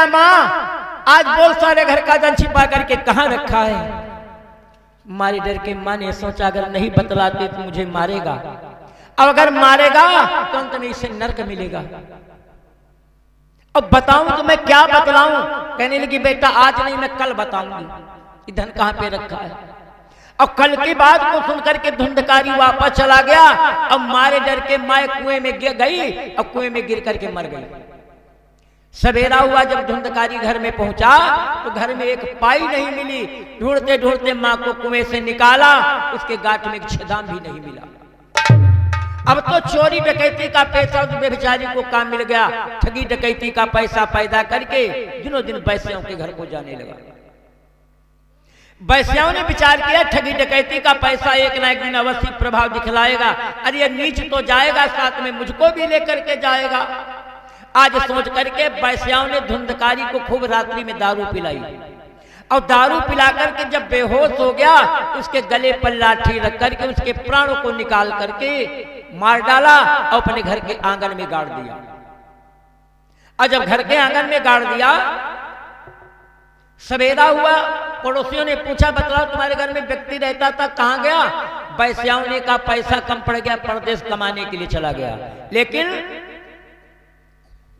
Speaker 1: माँ आज बोल सारे घर का धन छिपा करके कहां रखा है। मारे डर के माँ ने सोचा अगर नहीं बतलाते तो मुझे मारेगा, अब अगर मारेगा तो अंत में इसे नरक मिलेगा। अब बताऊं तो मैं क्या बतलाऊं। कहने लगी बेटा आज नहीं मैं कल बताऊंगी धन कहां पे रखा है। और कल की बात को सुनकर के धुंधकारी वापस चला गया। अब मारे डर के माँ कुएं में गिर गई और कुएं में गिर करके मर गई। सवेरा हुआ जब धुंधकारी घर में पहुंचा तो घर में एक पाई नहीं मिली। ढूंढते ढूंढते मां को कुएं से निकाला, उसके गांठ में एक छेदाम भी नहीं मिला। अब तो चोरी डकैती का पैसा उस बेचारी को काम मिल गया। ठगी डकैती का पैसा पैदा करके दिनों दिन वैश्याओं के घर को जाने लगा। वैश्याओं ने विचार किया ठगी डकैती का पैसा एक ना एक दिन अवश्य प्रभाव दिखलाएगा। अरे ये नीच तो जाएगा, साथ में मुझको भी लेकर के जाएगा। आज सोच करके वैश्याओं ने धुंधकारी को खूब रात्रि में दारू पिलाई, और दारू पिला करके जब बेहोश हो गया उसके गले पर लाठी रख करके उसके प्राणों को निकाल करके मार डाला और अपने घर के आंगन में गाड़ दिया। और जब घर के आंगन में गाड़ दिया सवेरा हुआ, पड़ोसियों ने पूछा बतलाओ तुम्हारे घर में व्यक्ति रहता था कहां गया। वैश्याओं ने का पैसा कम पड़ गया, परदेश कमाने के लिए चला गया। लेकिन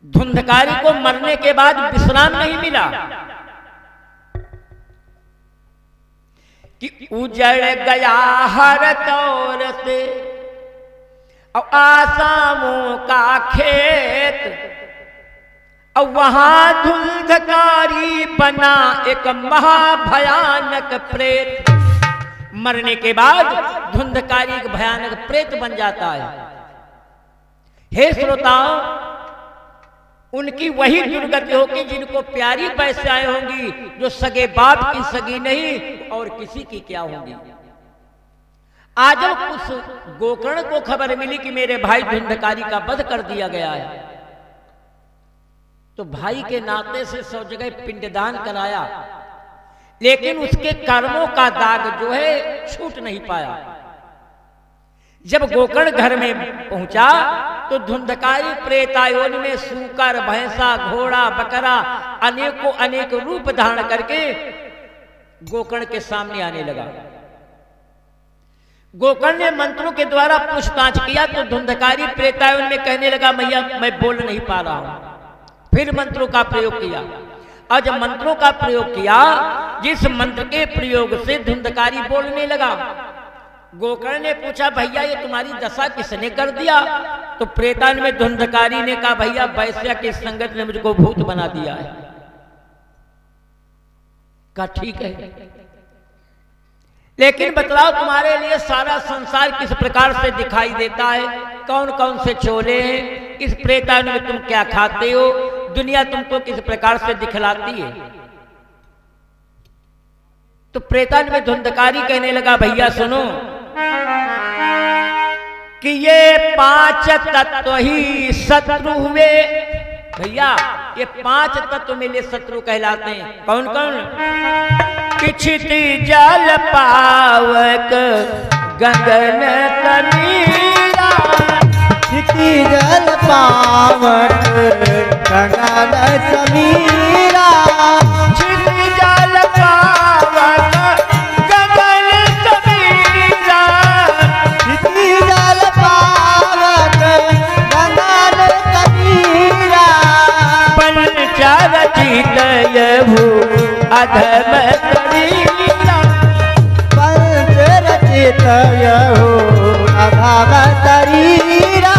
Speaker 1: धुंधकारी को मरने के बाद विश्राम नहीं मिला कि उजड़ गया हर तौर से और आसामों का खेत, और वहां धुंधकारी बना एक महाभयानक प्रेत। मरने के बाद धुंधकारी एक भयानक प्रेत बन जाता है। हे श्रोताओं, उनकी वही दुर्गति होगी जिनको प्यारी वैश्याएं होंगी, जो सगे बाप की सगी नहीं और किसी की क्या होंगी। आज उस गोकर्ण को खबर मिली कि मेरे भाई धुंधकारी का वध कर दिया गया है, तो भाई के नाते से सब जगह पिंडदान कराया, लेकिन उसके कर्मों का दाग जो है छूट नहीं पाया। जब गोकर्ण घर में पहुंचा तो धुंधकारी प्रेतायोन में सूकर, भैंसा, घोड़ा, बकरा अनेकों अनेक रूप धारण करके गोकर्ण के सामने आने लगा। गोकर्ण ने मंत्रों के द्वारा पूछताछ किया तो धुंधकारी प्रेतायोन में कहने लगा, मैया मैं बोल नहीं पा रहा हूं। फिर मंत्रों का प्रयोग किया, और जब मंत्रों का प्रयोग किया, जिस मंत्र के प्रयोग से धुंधकारी बोलने लगा, गोकर्ण ने पूछा, भैया ये तुम्हारी दशा किसने कर दिया? तो प्रेतान में धुंधकारी ने कहा, भैया वैश्या की संगत ने मुझको भूत बना दिया है। कहा ठीक है, लेकिन बतलाओ तुम्हारे लिए सारा संसार किस प्रकार से दिखाई देता है, कौन कौन से चोले हैं, इस प्रेतान में तुम क्या खाते हो, दुनिया तुमको किस प्रकार से दिखलाती है। तो प्रेतान में धुंधकारी कहने लगा, भैया सुनो कि ये 5 तत्व ही शत्रु हुए। भैया ये 5 तत्व मेरे शत्रु कहलाते हैं। कौन कौन? क्षिति जल पावक गगन समीरा,
Speaker 2: क्षिति जल पावक गगन समीरा,
Speaker 1: क्षिति जल पावक गगन समीरा,
Speaker 2: क्षिति जल पावक गगन समीरा,
Speaker 1: पंचरचित यभु अधम शरीरा,
Speaker 2: पंचरचित यभु अधम शरीरा,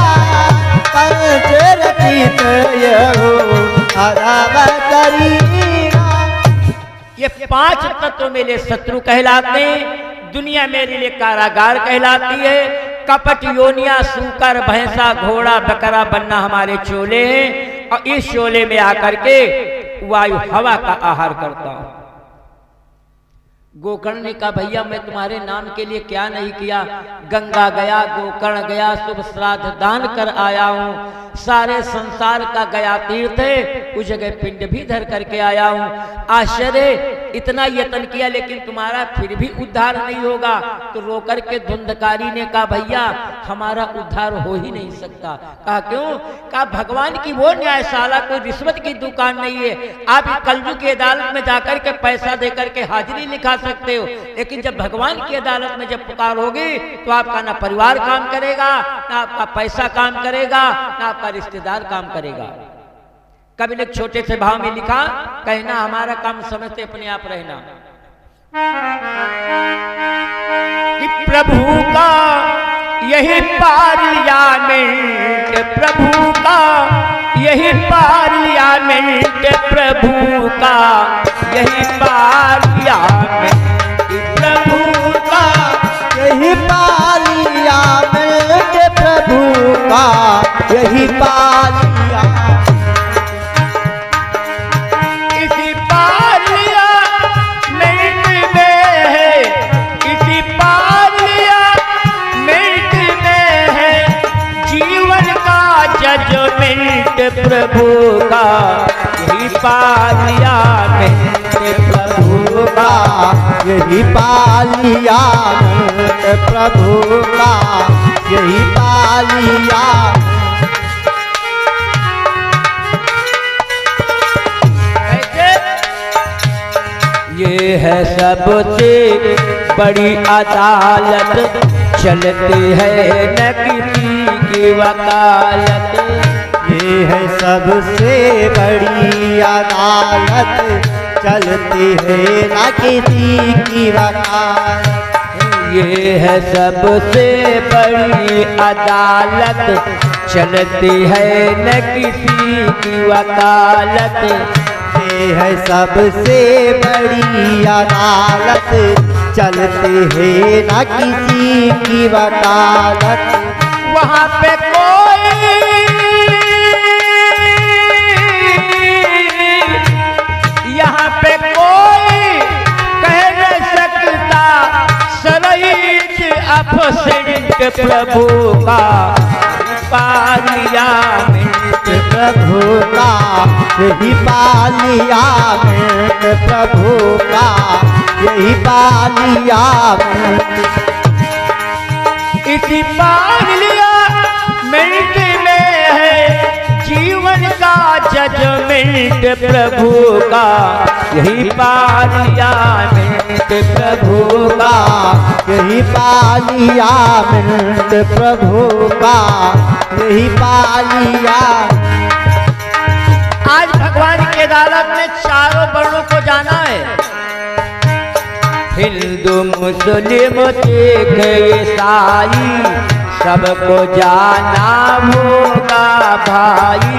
Speaker 2: पंचरचित यभु अधम शरीरा।
Speaker 1: ये 5 तत्व मेरे शत्रु कहलाते हैं। दुनिया मेरे लिए कारागार कहलाती है। कपट योनिया, सूकर, भैंसा, घोड़ा, बकरा बनना हमारे चोले हैं, और इस चोले में आकर के वायु हवा का आहार करता हूं। गोकर्ण ने कहा, भैया मैं तुम्हारे नाम के लिए क्या नहीं किया, गंगा गया, गोकर्ण गया, शुभ श्राद्ध दान कर आया हूं, सारे संसार का गया तीर्थ है, उस जगह पिंड भी धर करके आया हूं। आश्चर्य, इतना यत्न किया लेकिन तुम्हारा फिर भी उद्धार नहीं होगा। तो रोकर के धुंधकारी ने कहा, भैया हमारा उद्धार हो ही नहीं सकता। कहा क्यों? कहा भगवान की वो न्यायशाला कोई रिश्वत की दुकान नहीं है। आप कलयुग की अदालत में जाकर के पैसा देकर के हाजिरी लिखा सकते हो, लेकिन जब भगवान की अदालत में जब पुकार होगी तो आपका ना परिवार काम करेगा, ना आपका पैसा काम करेगा, ना आपका रिश्तेदार काम करेगा। कभी लोग छोटे से भाव में लिखा, कहना हमारा काम समझते अपने आप रहना। कि प्रभु का यही पार्लियामेंट, प्रभु का यही पार्लियामेंट, प्रभु का यही पार्लियामेंट, प्रभु का
Speaker 2: यही पार्लियामेंट, प्रभु का यही पार्लियामेंट।
Speaker 1: इसी पार्लियामेंट में है, इसी पार्लियामेंट में है जीवन का जजमेंट, प्रभु का यही पार्लियामेंट,
Speaker 2: प्रभु का यही पार्लियामेंट, प्रभु का यही पार्लियामेंट।
Speaker 1: ये है सबसे बड़ी अदालत, चलती है न किसी की वकालत।
Speaker 2: ये है सबसे बड़ी अदालत, चलती है न किसी की वकालत।
Speaker 1: ये है सबसे बड़ी अदालत, चलती है न किसी की वकालत।
Speaker 2: ये है सबसे बड़ी अदालत, चलती है न किसी की वकालत।
Speaker 1: वहाँ पे कोई यहाँ पे कोई कह न सकता शरीफ अफसर प्रभु का पार्लियामेंट।
Speaker 2: प्रभु का यही पार्लियामेंट, प्रभु का यही पार्लियामेंट।
Speaker 1: इसी पार्लियामेंट में है जीवन का जजमेंट। प्रभु का यही पार्लियामेंट, प्रभु का
Speaker 2: यही पार्लियामेंट, प्रभु का यही पार्लियामेंट।
Speaker 1: आज भगवान की अदालत में चारों वर्णों को जाना है, हिंदू मुस्लिम सिख ईसाई, सबको जाना होगा भाई।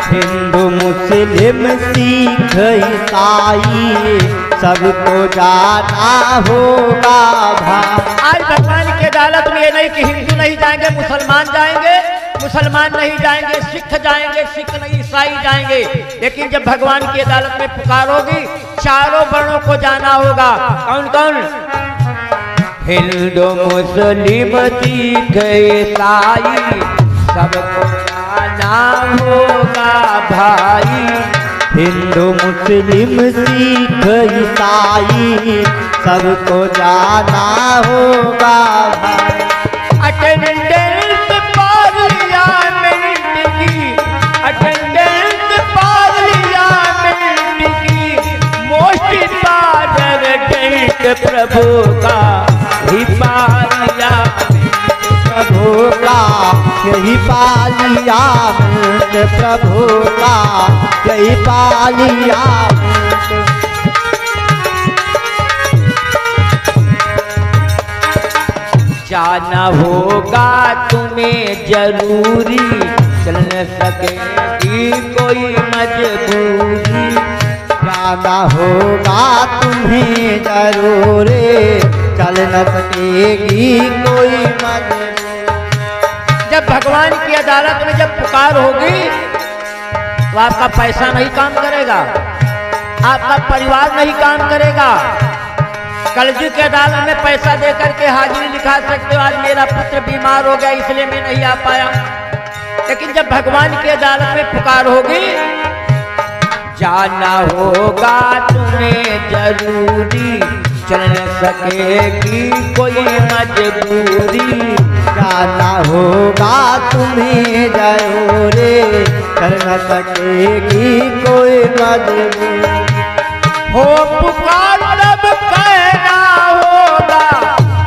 Speaker 2: हिंदू मुस्लिम सिख ईसाई, सबको जाना होगा भाई।
Speaker 1: आज भगवान की अदालत में ये नहीं कि हिंदू नहीं जाएंगे मुसलमान जाएंगे, मुसलमान नहीं जाएंगे सिख जाएंगे, सिख नहीं ईसाई जाएंगे। लेकिन जब भगवान की अदालत में पुकार होगी, चारों वर्णों को जाना होगा। कौन कौन? हिंदू मुस्लिम सिख ईसाई, सबको जाना होगा भाई।
Speaker 2: हिंदू मुस्लिम सिख ईसाई, सबको जाना होगा भाई।
Speaker 1: अटेंडेंस पार्लियामेंट की, अटेंडेंस पार्लियामेंट की, मोस्ट इम्पोर्टेंट प्रभु का ही पार्लियामेंट।
Speaker 2: प्रभु का यही पार्लियामेंट, प्रभु का यही पार्लियामेंट।
Speaker 1: जाना होगा तुम्हें जरूरी, चल न सकेगी कोई मजबूरी।
Speaker 2: जाना होगा तुम्हें जरूर, चल न सकेगी कोई मजबूरी।
Speaker 1: जब भगवान की अदालत में जब पुकार होगी, तो आपका पैसा नहीं काम करेगा, आपका परिवार नहीं काम करेगा। कलयुग की अदालत में पैसा दे करके हाजिरी लिखा सकते हो, आज मेरा पुत्र बीमार हो गया इसलिए मैं नहीं आ पाया। लेकिन जब भगवान की अदालत में पुकार होगी, जाना होगा तुम्हें जरूरी, चल न सकेगी कोई मजबूरी।
Speaker 2: जाना होगा तुम्हें जरूर, चल न सकेगी कोई मजबूरी।
Speaker 1: हो पुकार तब कहना होगा,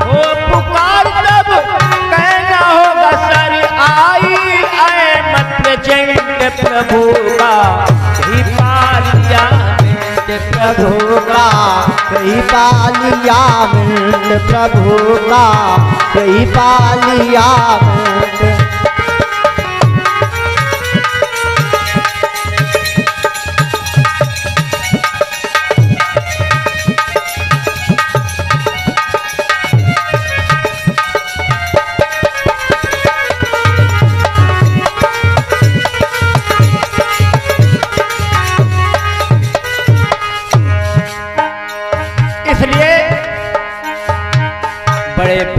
Speaker 1: हो पुकार तब कहना होगा, सर आई आए मत प्रेजेंट प्रभु का ही पार्लियामेंट।
Speaker 2: प्रभु का यही पार्लियामेंट, प्रभु का यही पार्लियामेंट।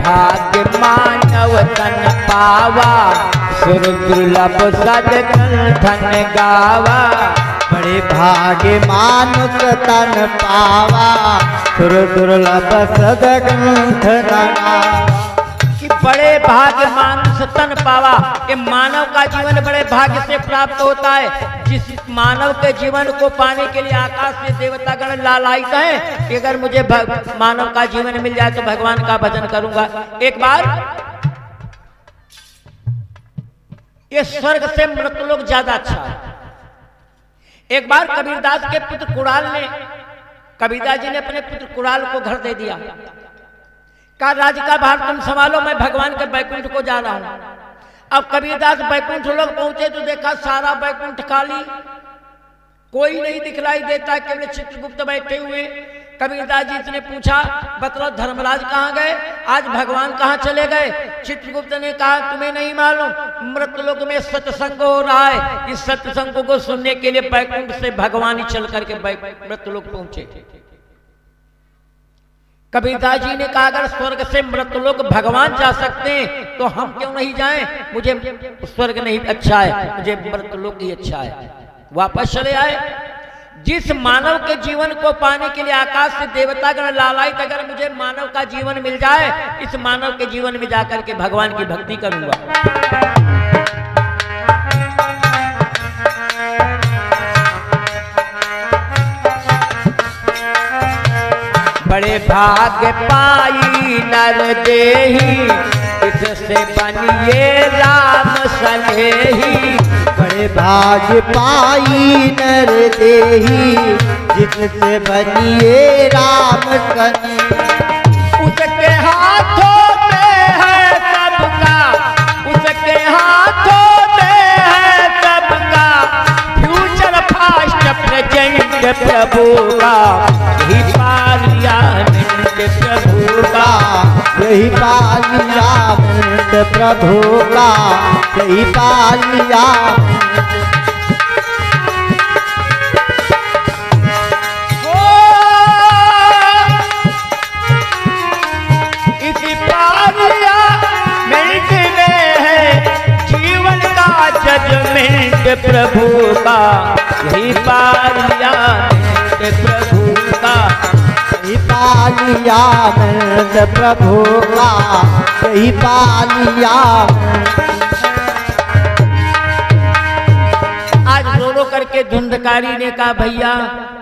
Speaker 1: भाग्य मानव तन पावा, सुर दुर्लभ सदग्रंथन गावा।
Speaker 2: बड़े भाग्य मानुष तन पावा, सुर दुर्लभ सदग्रंथन गावा।
Speaker 1: कि बड़े भाग्य मानुष तन पावा, कि मानव का जीवन बड़े भाग्य से प्राप्त होता है। जिस मानव के जीवन को पाने के लिए आकाश से देवतागण लालायित हैं कि अगर मुझे मानव का जीवन मिल जाए तो भगवान का भजन करूंगा। एक बार ये स्वर्ग से मृतलोक ज्यादा अच्छा है। एक बार कबीरदास के पुत्र कुणाल ने, कबीरदास जी ने अपने पुत्र कुणाल को घर दे दिया, कहा राज्य का भार तुम संभालो, मैं भगवान के बैकुंठ को जा रहा हूं। अब कबीरदास बैकुंठ लोग पहुंचे तो देखा सारा बैकुंठ खाली, कोई नहीं दिखलाई देता, केवल चित्रगुप्त बैठे हुए। कबीरदास जी ने पूछा बतलाओ धर्मराज कहाँ गए, आज भगवान कहाँ चले गए। चित्रगुप्त ने कहा तुम्हें नहीं मालूम, मृतलोक में सत्संग हो रहा है, इस सत्संग को सुनने के लिए बैकुंठ से भगवान ही चल करके मृतलोक पहुंचे। कबीरदास जी ने कहा अगर स्वर्ग से मृतलोक भगवान जा सकते हैं तो हम क्यों नहीं जाएं, मुझे स्वर्ग नहीं अच्छा है, मुझे मृतलोक ही अच्छा है। वापस चले आए। जिस मानव के जीवन को पाने के लिए आकाश से देवतागण लालायित, अगर मुझे मानव का जीवन मिल जाए, इस मानव के जीवन में जाकर के भगवान की भक्ति करूंगा। बड़े भाग्य पाई नर देही, इससे बनिए राम सनेही।
Speaker 2: बड़े भाग्य पाई नर देही, जिससे बनिए राम सनेही।
Speaker 1: उसके हाथों में है सबका, उसके हाथों में है सबका, फ्यूचर फास्ट प्रेजेंट प्रभु का, यही पार्लियामेंट प्रभु का,
Speaker 2: यही पार्लियामेंट प्रभु का, यही पार्लियामेंट।
Speaker 1: इसी पार्लियामेंट में है जीवन का जजमेंट प्रभु का, यही पार्लियामेंट प्रभु का,
Speaker 2: यही पार्लियामेंट प्रभु का, यही पार्लियामेंट।
Speaker 1: आज रो रो करके धुंधकारी ने कहा भैया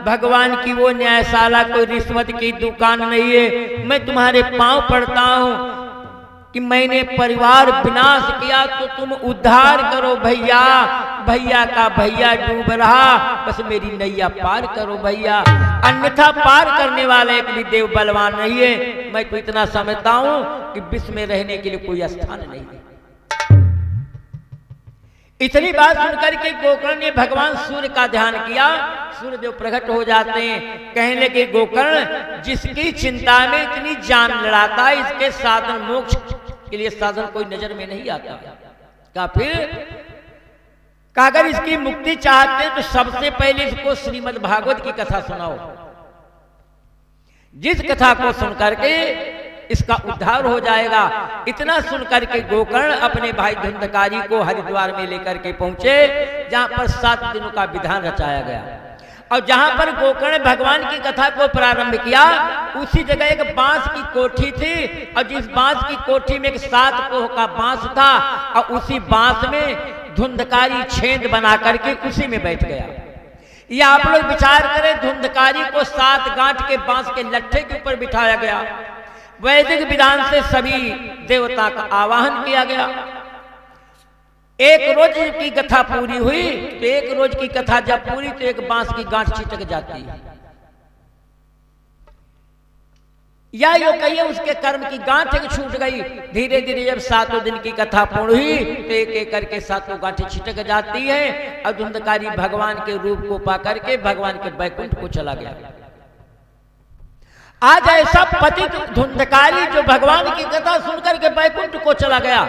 Speaker 1: भगवान की वो न्यायशाला कोई रिश्वत की दुकान नहीं है, मैं तुम्हारे पांव पड़ता हूं कि मैंने परिवार विनाश किया तो तुम उद्धार करो भैया। भैया का भैया डूब रहा, बस मेरी नैया पार करो भैया, अन्यथा पार करने वाला एक भी देव बलवान नहीं है। मैं तो इतना समझता हूं कि विश्व में रहने के लिए कोई स्थान नहीं है। इतनी बात सुनकर के गोकर्ण ने भगवान सूर्य का ध्यान किया, सूर्य देव प्रकट हो जाते हैं। कहने लगे गोकर्ण जिसकी चिंता में इतनी जान लड़ाता है, इसके साधन मोक्ष के लिए साधन कोई नजर में नहीं आता। क्या फिर अगर इसकी मुक्ति चाहते हैं तो सबसे पहले इसको श्रीमद् भागवत की कथा सुनाओ। जिस कथा को सुनकर के इसका उद्धार हो जाएगा। इतना सुनकर के गोकर्ण अपने भाई धुंधकारी को हरिद्वार में लेकर के पहुंचे, जहां पर 7 दिनों का विधान रचाया गया। और जहां पर गोकर्ण भगवान की कथा को प्रारंभ किया, उसी जगह एक बांस की कोठी थी, और जिस बांस की कोठी में एक 7 कोह का बांस था, और उसी बांस में धुंधकारी छेद बना करके उसी में बैठ गया। ये आप लोग विचार करें, धुंधकारी को 7 गांठ के बांस के लट्ठे के ऊपर बिठाया गया। वैदिक विधान से सभी देवता का आवाहन किया गया। एक रोज की कथा पूरी हुई तो एक रोज की कथा जब पूरी तो एक बांस की गांठ छिटक जाती है, या यो कहिए उसके कर्म की गांठ छूट गई। धीरे धीरे जब 7 दिन की कथा पूर्ण हुई तो एक एक करके 7 गांठें छिटक जाती है, और धुंधकारी भगवान के रूप को पा करके भगवान के बैकुंठ को चला गया। आज ऐसा पतित धुंधकारी जो भगवान की कथा सुनकर के बैकुंठ को चला गया,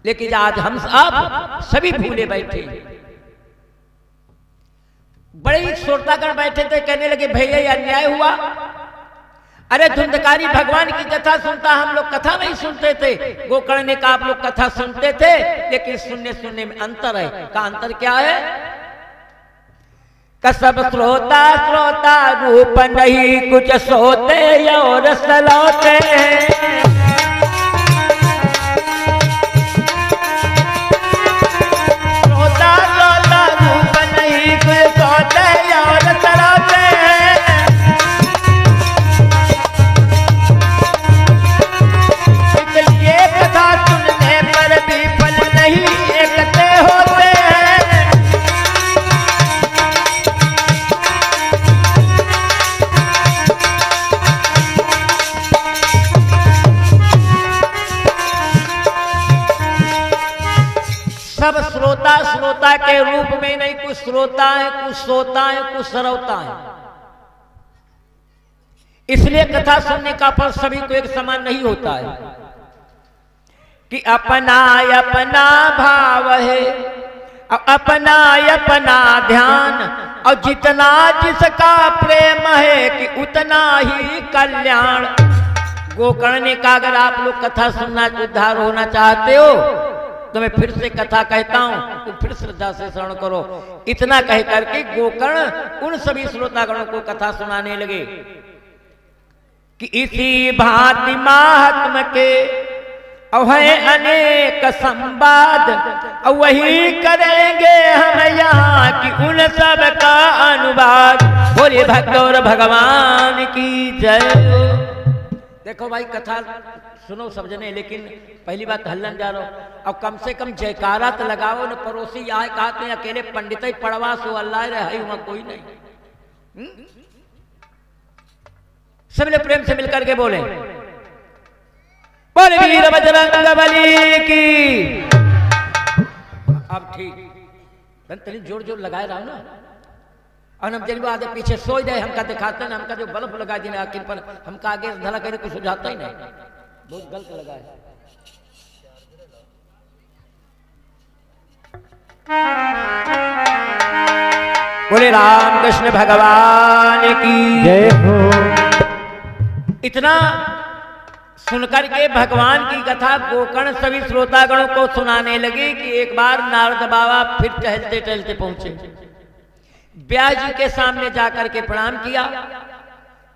Speaker 1: लेकिन आज हम आप सभी भूले बैठे। बड़े ही श्रोतागण बैठे थे, कहने लगे भैया ये अन्याय हुआ। अरे धुंधकारी भगवान की कथा सुनता, हम लोग कथा नहीं सुनते थे। गोकर्ण ने कहा आप लोग कथा सुनते थे, लेकिन सुनने सुनने में अंतर है। का अंतर क्या है? कसब श्रोता श्रोता रूप नहीं, कुछ सोते और सलौते हैं। श्रोता के रूप में नहीं, कुछ श्रोता है, कुछ सोता है, कुछ सरवता है। इसलिए कथा सुनने का फल सभी को एक समान नहीं होता है कि अपना अपना भाव है, अपना अपना ध्यान, और जितना जिसका प्रेम है कि उतना ही कल्याण। गोकर्ण ने कहा अगर आप लोग कथा सुनना उद्धार होना चाहते हो तो मैं फिर से कथा कहता हूं, तो फिर श्रद्धा से श्रवण करो। इतना कह करके गोकर्ण उन सभी श्रोतागणों को कथा सुनाने लगे कि इसी भांति महात्म के है अनेक संवाद, और वही करेंगे हम यहाँ की उन सब का अनुवाद। बोले भक्त और भगवान की जय। देखो भाई कथा सुनो समझने, लेकिन पहली बात हल्लन जा रहा हो, अब कम से कम जयकारा तो लगाओ न। पड़ोसी आए कहते हैं अकेले पंडित ही पढ़वा सो अल्लाह रहे वहां कोई नहीं। सबने प्रेम से मिलकर के बोले बोले वीर बजरंग बली की। अब ठीक तनी जोर जोर लगाए रहा ना, और हम जब आगे पीछे सोच जाए हमका दिखाते ना, हमका जो बल्ब लगा देने आखिर पर हमका आगे धला करे कुछ सुझाता ही नहीं, बहुत गलत लगा है। बोले राम कृष्ण भगवान की
Speaker 2: जय हो।
Speaker 1: इतना सुनकर के भगवान की कथा गोकर्ण सभी श्रोतागणों को सुनाने लगी कि एक बार नारद बाबा फिर टहलते टहलते पहुंचे, व्यास जी के सामने जाकर के प्रणाम किया।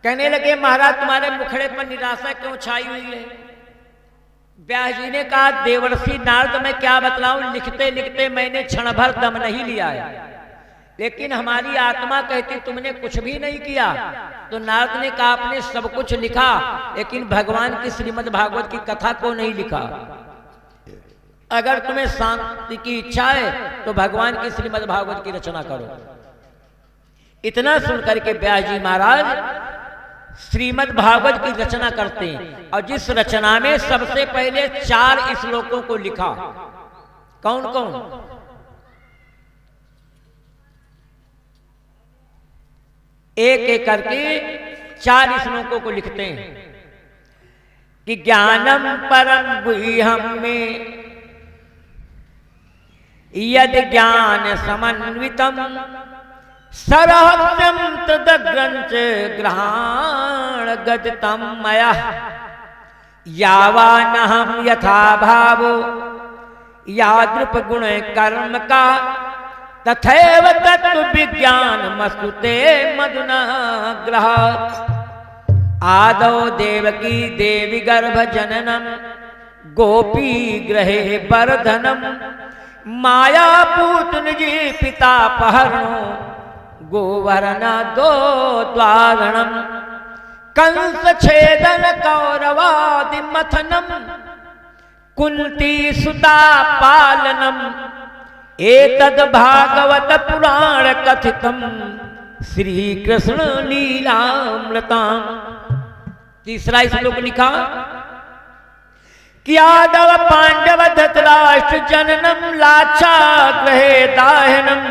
Speaker 1: कहने लगे महाराज तुम्हारे मुखड़े पर निराशा क्यों छाई हुई है? व्यास जी ने कहा देवर्षि नारद मैं क्या बतलाऊं, लिखते लिखते मैंने क्षण भर दम नहीं लिया है, लेकिन हमारी आत्मा कहती तुमने कुछ भी नहीं किया। तो नारद ने कहा आपने सब कुछ लिखा, लेकिन भगवान की श्रीमद् भागवत की कथा को नहीं लिखा। अगर तुम्हें शांति की इच्छा है तो भगवान की श्रीमद् भागवत की रचना करो। इतना सुनकर के व्यास जी महाराज श्रीमद् भागवत की रचना करते हैं, और जिस रचना में सबसे पहले 4 श्लोकों को लिखा। कौन कौन? एक एक करके 4 श्लोकों को लिखते हैं कि ज्ञानम परम गुह्यम में यद ज्ञान समन्वितम सरहस्यम तदग्रंथ ग्रहण गदितम मया यावानहम यथा भावो यादृप गुण कर्म का तथैव तत्व विज्ञान मस्तुते मधुना ग्रह आदौ देवकी देवी गर्भ जननम गोपी ग्रहे वर्धनम माया पूतन जी पिता पहरणो गोवर्ण दो द्वारणम कंस छेदन कौरवादि मथनम कुंती सुता पालनम एतद भागवत पुराण कथितम श्री कृष्ण लीलामृताम। तीसरा श्लोक लिखा कि यादव पांडव धृतराष्ट्र जननम लाक्षा ग्रहे दाहनम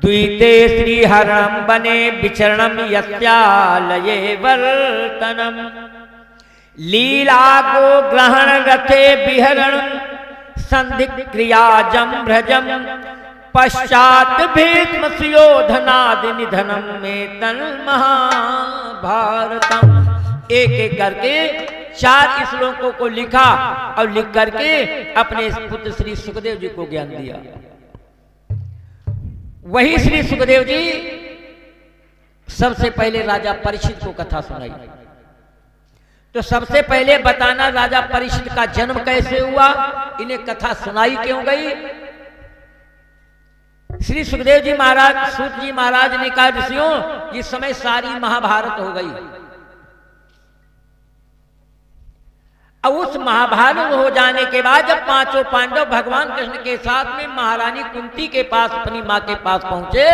Speaker 1: द्विते श्री हरणम बने विचरणम यस्यालये वर्तनम लीला गो ग्रहण रथे विहरणम संधि क्रिया जम्भ्रजम पश्चात भीष्म सुयोधनादि निधनम में तन महाभारतम। एक एक करके 4 श्लोकों को लिखा और लिख करके अपने पुत्र श्री सुखदेव जी को ज्ञान दिया। वही श्री सुखदेव जी सबसे पहले राजा परीक्षित को कथा सुनाई। तो सबसे पहले बताना राजा परीक्षित का जन्म कैसे हुआ, इन्हें कथा सुनाई क्यों गई। श्री सुखदेव जी महाराज सूत जी महाराज ने कहा ऋषियों इस समय सारी महाभारत हो गई, अब उस महाभारत हो जाने के बाद जब 5 पांडव भगवान कृष्ण के साथ में महारानी कुंती के पास अपनी मां के पास पहुंचे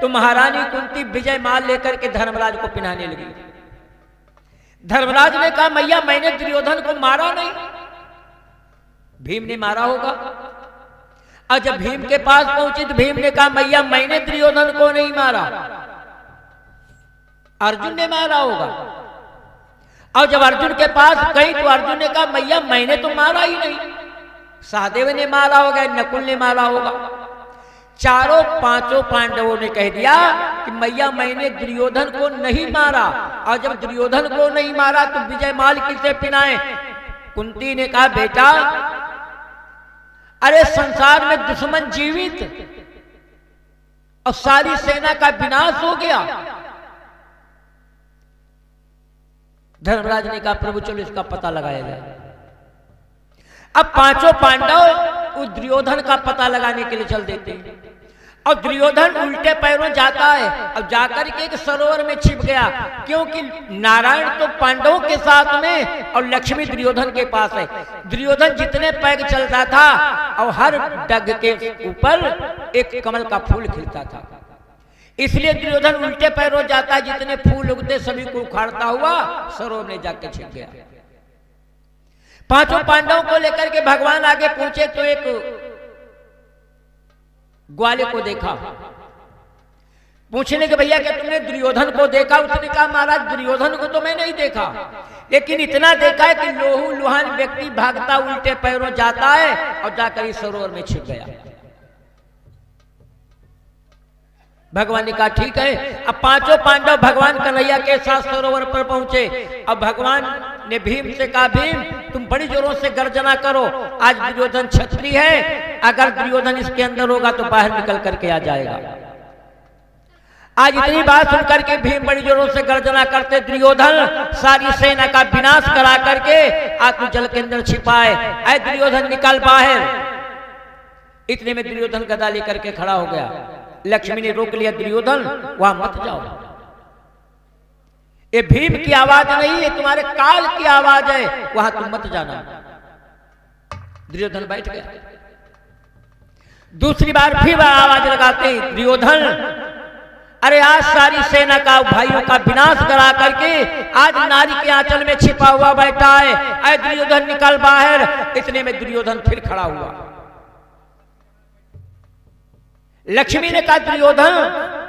Speaker 1: तो महारानी कुंती विजय माल लेकर के धर्मराज को पिनाने लगी। धर्मराज ने कहा मैया मैंने दुर्योधन को मारा नहीं, भीम ने मारा होगा। और जब भीम के पास पहुंची तो भीम ने कहा मैया मैंने दुर्योधन को नहीं मारा, अर्जुन ने मारा होगा। और जब अर्जुन के पास गई तो अर्जुन ने कहा मैया मैंने तो मारा ही नहीं, सहदेव ने मारा होगा, नकुल ने मारा होगा। चारों पांचों पांडवों ने कह दिया कि मैया मैंने दुर्योधन को नहीं मारा। और जब दुर्योधन को नहीं मारा तो विजय माल किसे पिनाए? कुंती ने कहा बेटा अरे संसार में दुश्मन जीवित और सारी सेना का विनाश हो गया। धर्मराज ने कहा प्रभु चलो इसका पता लगाया जाए। अब पांचों पांडव उस दुर्योधन का पता लगाने के लिए चल देते हैं और दुर्योधन उल्टे पैरों जाता है। अब जाकर के एक सरोवर में छिप गया, क्योंकि नारायण तो पांडवों के साथ में और लक्ष्मी दुर्योधन के पास है। दुर्योधन जितने पैग चलता था और हर डग के ऊपर एक कमल का फूल खिलता था, इसलिए दुर्योधन उल्टे पैरों जाता है। जितने फूल उगते सभी को उखाड़ता हुआ सरोवर में जाकर छिप गया। पांचों पांडवों को लेकर के भगवान आगे पहुंचे तो एक ग्वाले को देखा। पूछने के भैया कि तुमने दुर्योधन को देखा? उसने कहा महाराज दुर्योधन को तो मैं नहीं देखा, लेकिन इतना देखा है कि लोहू लुहान व्यक्ति भागता उल्टे पैरों जाता है और जाकर इस सरोवर में छिप गया। भगवान ने कहा ठीक है। अब पांचों पांडव भगवान कन्हैया के साथ सरोवर पर पहुंचे। अब भगवान ने भीम से कहा भीम तुम बड़ी जोरों से गर्जना करो, आज दुर्योधन क्षत्रिय है, अगर दुर्योधन इसके अंदर होगा तो बाहर निकल करके आ जाएगा। आज इतनी बात सुनकर के भीम बड़ी जोरों से गर्जना करते, दुर्योधन सारी सेना का विनाश करा करके आज तू जल के अंदर छिपाए, ऐ दुर्योधन निकल बाहर। इतने में दुर्योधन गदा लेकर के खड़ा हो गया। लक्ष्मी ने रोक लिया, दुर्योधन वहां मत जाओ, ये भीम की आवाज नहीं है, तुम्हारे काल की आवाज है, वहां तुम मत जाना। दुर्योधन बैठ गया। दूसरी बार फिर आवाज लगाते दुर्योधन अरे आज सारी सेना का भाइयों का विनाश करा करके आज नारी के आंचल में छिपा हुआ बैठा है, ऐ दुर्योधन निकल बाहर। इतने में दुर्योधन फिर खड़ा हुआ। लक्ष्मी ने कहा दुर्योधन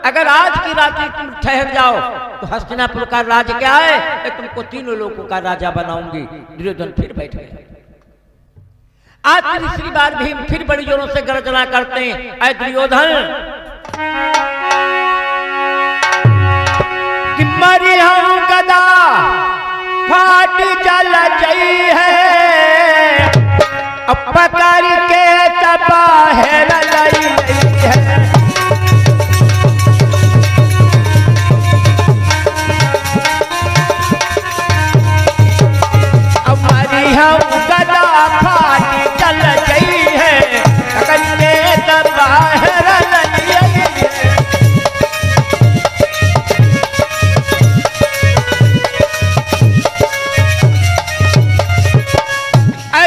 Speaker 1: अगर आज की रात्रि तुम ठहर जाओ तो हस्तिनापुर का राज क्या है, मैं तुमको तीनों लोगों का राजा बनाऊंगी। दुर्योधन फिर बैठ गए। आज तीसरी बार भीम फिर बड़ी जोरों से गर्जना करते हैं, ऐ दुर्योधन कि मरी हम गदा फाट जल जई है, अब पकड़ के बाहर लई है। अब मरी हम गदा फाट जल जई है, पकड़ के बाहर लई है।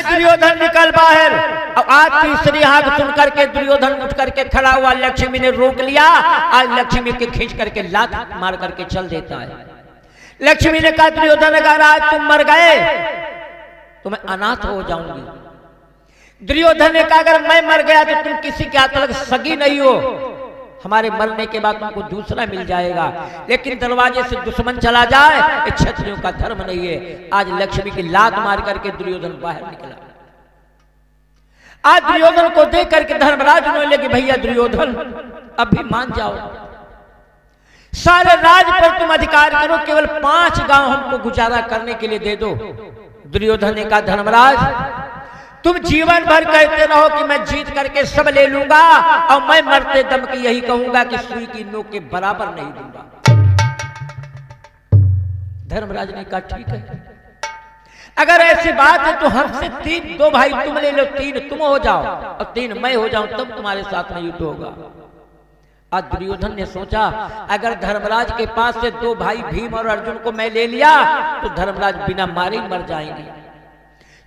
Speaker 1: दुर्योधन निकल बाहर। अब आज तीसरी हाथ सुन करके दुर्योधन उठ करके खड़ा हुआ। लक्ष्मी ने रोक लिया। आज लक्ष्मी के खींच करके लात मार करके चल देता है। लक्ष्मी ने कहा दुर्योधन अगर आज तुम मर गए तो मैं अनाथ हो जाऊंगी। दुर्योधन ने कहा अगर मैं मर गया तो तुम किसी के हाथ लग सगी नहीं हो, हमारे मरने के बाद तुमको दूसरा मिल जाएगा, लेकिन दरवाजे से दुश्मन चला जाए ये क्षत्रियों का धर्म नहीं है। आज लक्ष्मी की लात मार करके दुर्योधन बाहर निकला। आज दुर्योधन को देख करके धर्मराज बोले लगे भैया दुर्योधन अभी मान जाओ, सारे राज पर तुम अधिकार करो, केवल 5 गांव हमको गुजारा करने के लिए दे दो। दुर्योधन ने कहा धर्मराज तुम जीवन भर कहते रहो कि मैं जीत करके सब ले लूंगा और मैं मरते दम की यही कहूंगा कि सुई की नोक के बराबर नहीं दूंगा। धर्मराज ने कहा ठीक है, अगर ऐसी बात है तो हमसे 2 भाई तुम ले लो, 3 तुम हो जाओ और 3 मैं हो जाऊं, तब तुम्हारे साथ में युद्ध होगा। आज दुर्योधन ने सोचा अगर धर्मराज के पास से 2 भाई भीम और अर्जुन को मैं ले लिया तो धर्मराज बिना मारे मर जाएंगे।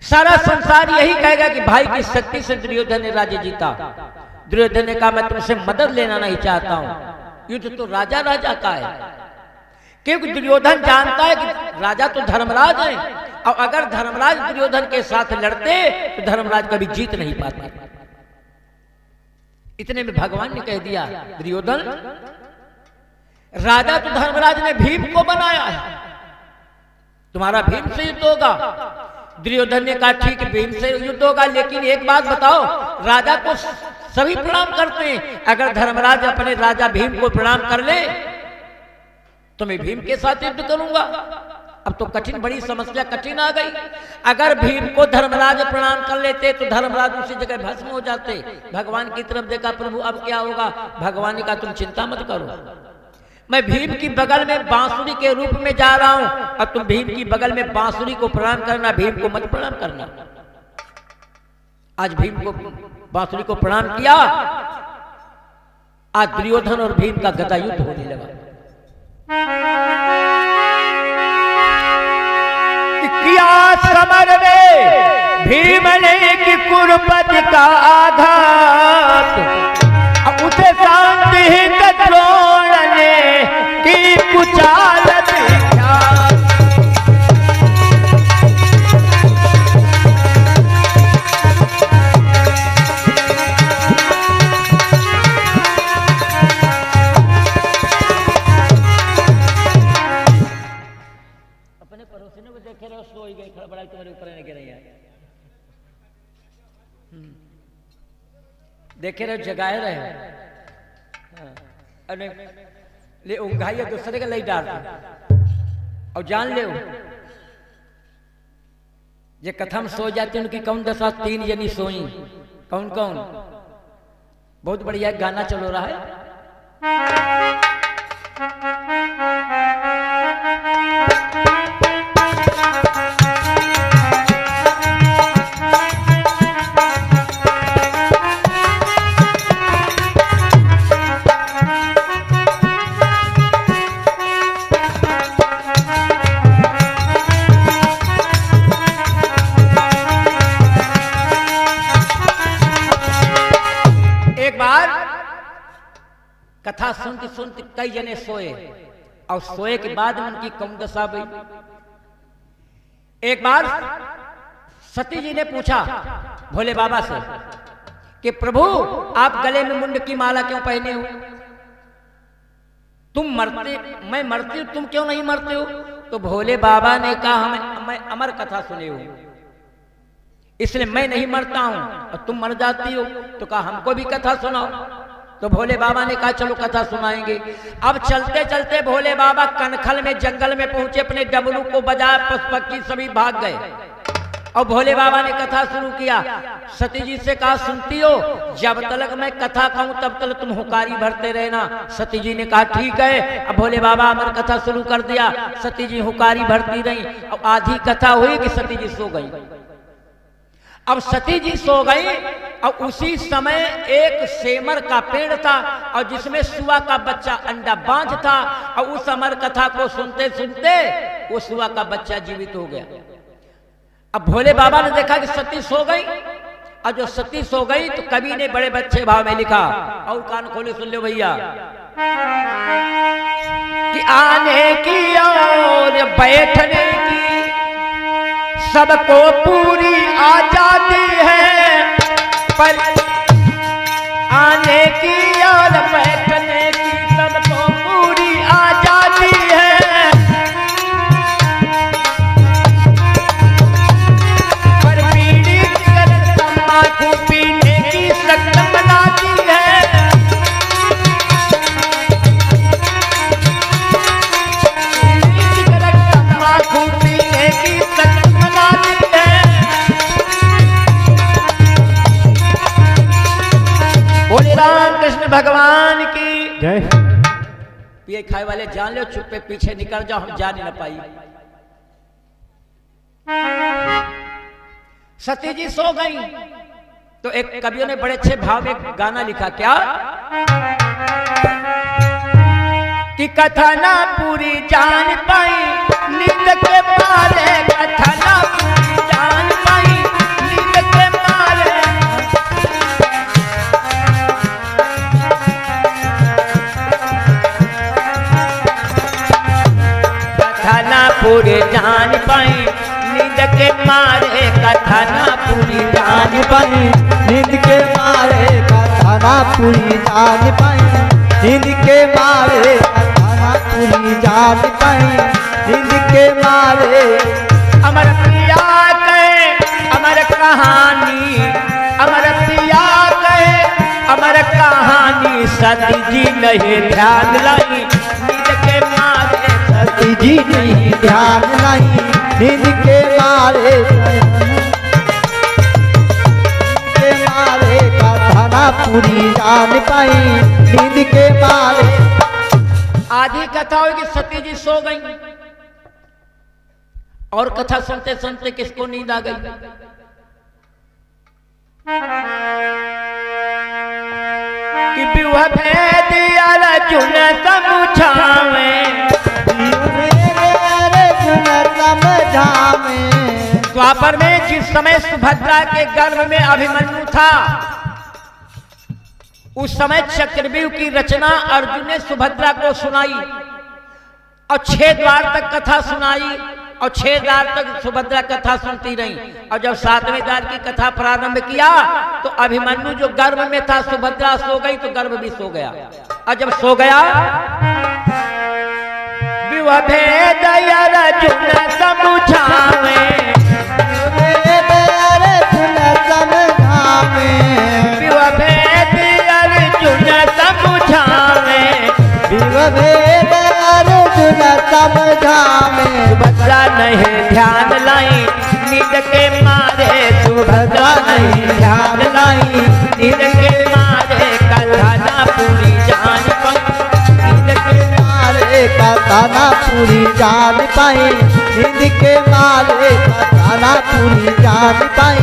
Speaker 1: सारा संसार यही कहेगा कि भाई की शक्ति से दुर्योधन ने राज्य जीता। दुर्योधन ने कहा मैं तुमसे मदद लेना नहीं चाहता हूं, युद्ध तो राजा राजा का है, क्योंकि दुर्योधन जानता है कि राजा तो धर्मराज है और अगर धर्मराज दुर्योधन के साथ लड़ते तो धर्मराज कभी जीत नहीं पाते। इतने में भगवान ने कह दिया, दुर्योधन, राजा तो धर्मराज ने भीम को बनाया है, तुम्हारा भीम से युद्ध होगा। दुर्योधन ने कहा ठीक है, भीम से युद्ध होगा, लेकिन एक बात बताओ, राजा को सभी प्रणाम करते हैं, अगर धर्मराज अपने राजा भीम को प्रणाम कर ले तो मैं भीम के साथ युद्ध करूंगा। अब तो कठिन, बड़ी समस्या कठिन आ गई। अगर भीम को धर्मराज प्रणाम कर लेते तो धर्मराज उसी जगह भस्म हो जाते। भगवान की तरफ देखा, प्रभु अब क्या होगा? भगवान ने कहा तुम चिंता मत करो, मैं भीम की बगल में बांसुरी के रूप में जा रहा हूं, अब तुम भीम की बगल में बांसुरी को प्रणाम करना, भीम को मत प्रणाम करना। आज भीम को बांसुरी को प्रणाम किया, आज दुर्योधन और भीम का गदा युद्ध होने लगा। किया समर में भीम ने कि कुरुपत का आघात, उसे शांति द्रोण ने की कुचालत अपने पड़ोसी को देखे रहे, सो ही गए, खड़बड़ाई तुम्हारे ऊपर नहीं गिर रही, देखे रहे, जगाए रहे, अरे ले उंघाई दूसरे का लई डाल और जान ले ये कथा में सो जाते उनकी कौन दशा, 3 जनी सोई, कौन कौन? बहुत बढ़िया गाना चलो रहा है। कथा सुनते सुनते कई जने सोए और सोए के बाद उनकी कौन दशा हुई। एक बार सती जी ने पूछा भोले बाबा से कि प्रभु आप गले में मुंड की माला क्यों पहने हो? तुम मरते, मैं मरती हूं, तुम क्यों नहीं मरते हो? तो भोले बाबा ने कहा मैं अमर कथा सुने हूं, इसलिए मैं नहीं मरता हूं और तुम मर जाती हो। तो कहा हमको भी कथा सुनाओ। तो भोले बाबा ने कहा चलो कथा सुनाएंगे। अब चलते चलते भोले बाबा कनखल में जंगल में पहुंचे, अपने डमरू को बजाया, पशु पक्षी सभी भाग गए और भोले बाबा ने कथा शुरू किया। सती जी से कहा सुनती हो, जब तक मैं कथा कहूं तब तक तुम हुकारी भरते रहना। सती जी ने कहा ठीक है। अब भोले बाबा अमर कथा शुरू कर दिया, सती जी हुकारी भरती रही और आधी कथा हुई कि सती जी सो गई। अब सती जी सो गई और उसी समय एक सेमर का पेड़ था और जिसमें सुआ का बच्चा अंडा बांझ था और उस अमर कथा को सुनते सुनते वो सुआ का बच्चा जीवित हो गया। अब भोले बाबा ने देखा कि सती सो गई और जो सती सो गई तो कवि ने बड़े बच्चे भाव में लिखा, और कान खोले सुन लो भैया, कि आने की और बैठने की सबको पूरी आजादी है, पर आने की और बैठने की सबको पूरी आजादी है, पर बीड़ी सिगरेट तंबाकू पीने की सख्त मनाही है। बीड़ी सिगरेट तंबाकू पीने की सख्त बोले राम कृष्ण भगवान की जय। पिए खाए वाले जान लो, चुप्पे पीछे निकल जाओ, हम जा नहीं ना पाई। सती जी सो गई तो एक कवियों ने बड़े अच्छे भाव में गाना लिखा, क्या कि कथा ना पूरी जान पाई नींद के मारे, कथा ना पूरी जान पाई नींद के मारे, कथा ना पूरी जान पाई नींद के मारे, कथा ना पूरी जान पाई नींद के मारे, कथा
Speaker 2: कथा ना पूरी जान पाई, नींद के मारे कथा ना पूरी जान पाई, नींद के मारे।
Speaker 1: अमर पिया कहे अमर कहानी, अमर पिया कहे अमर कहानी, सती जी नहीं ध्यान लाई नींद के मारे,
Speaker 2: सती जी नहीं ध्यान लाई नींद के मारे, के मारे कथा ना पूरी जान पाई, नींद के मारे।
Speaker 1: आधी कथा होगी सती जी सो गई और कथा सुनते सुनते किसको नींद आ गई? कि विवाह भेद अर्जुन समझावे, द्वापर में जिस समय सुभद्रा के गर्भ में अभिमन्यु था, उस समय चक्रव्यूह की रचना अर्जुन ने सुभद्रा को सुनाई और 6 द्वार तक कथा सुनाई और 6 द्वार तक सुभद्रा कथा सुनती रही। और जब 7वें द्वार की कथा प्रारंभ किया तो अभिमन्यु जो गर्भ में था, सुभद्रा सो गई तो गर्भ भी सो गया। और जब सो गया, विवाह भेद अर्जुन समझावे, विवाह भेद अर्जुन समझावे,
Speaker 2: विवाह भेद अर्जुन समझावे,
Speaker 1: सुभद्रा नहीं ध्यान लाई नींद के मारे, सुभद्रा नहीं ध्यान लाई नींद के मारे, कथा ना पूरी जान पाई नींद के
Speaker 2: मारे कथा ना पूरी जान पाई, नींद के मारे कथा ना पूरी जान पाई,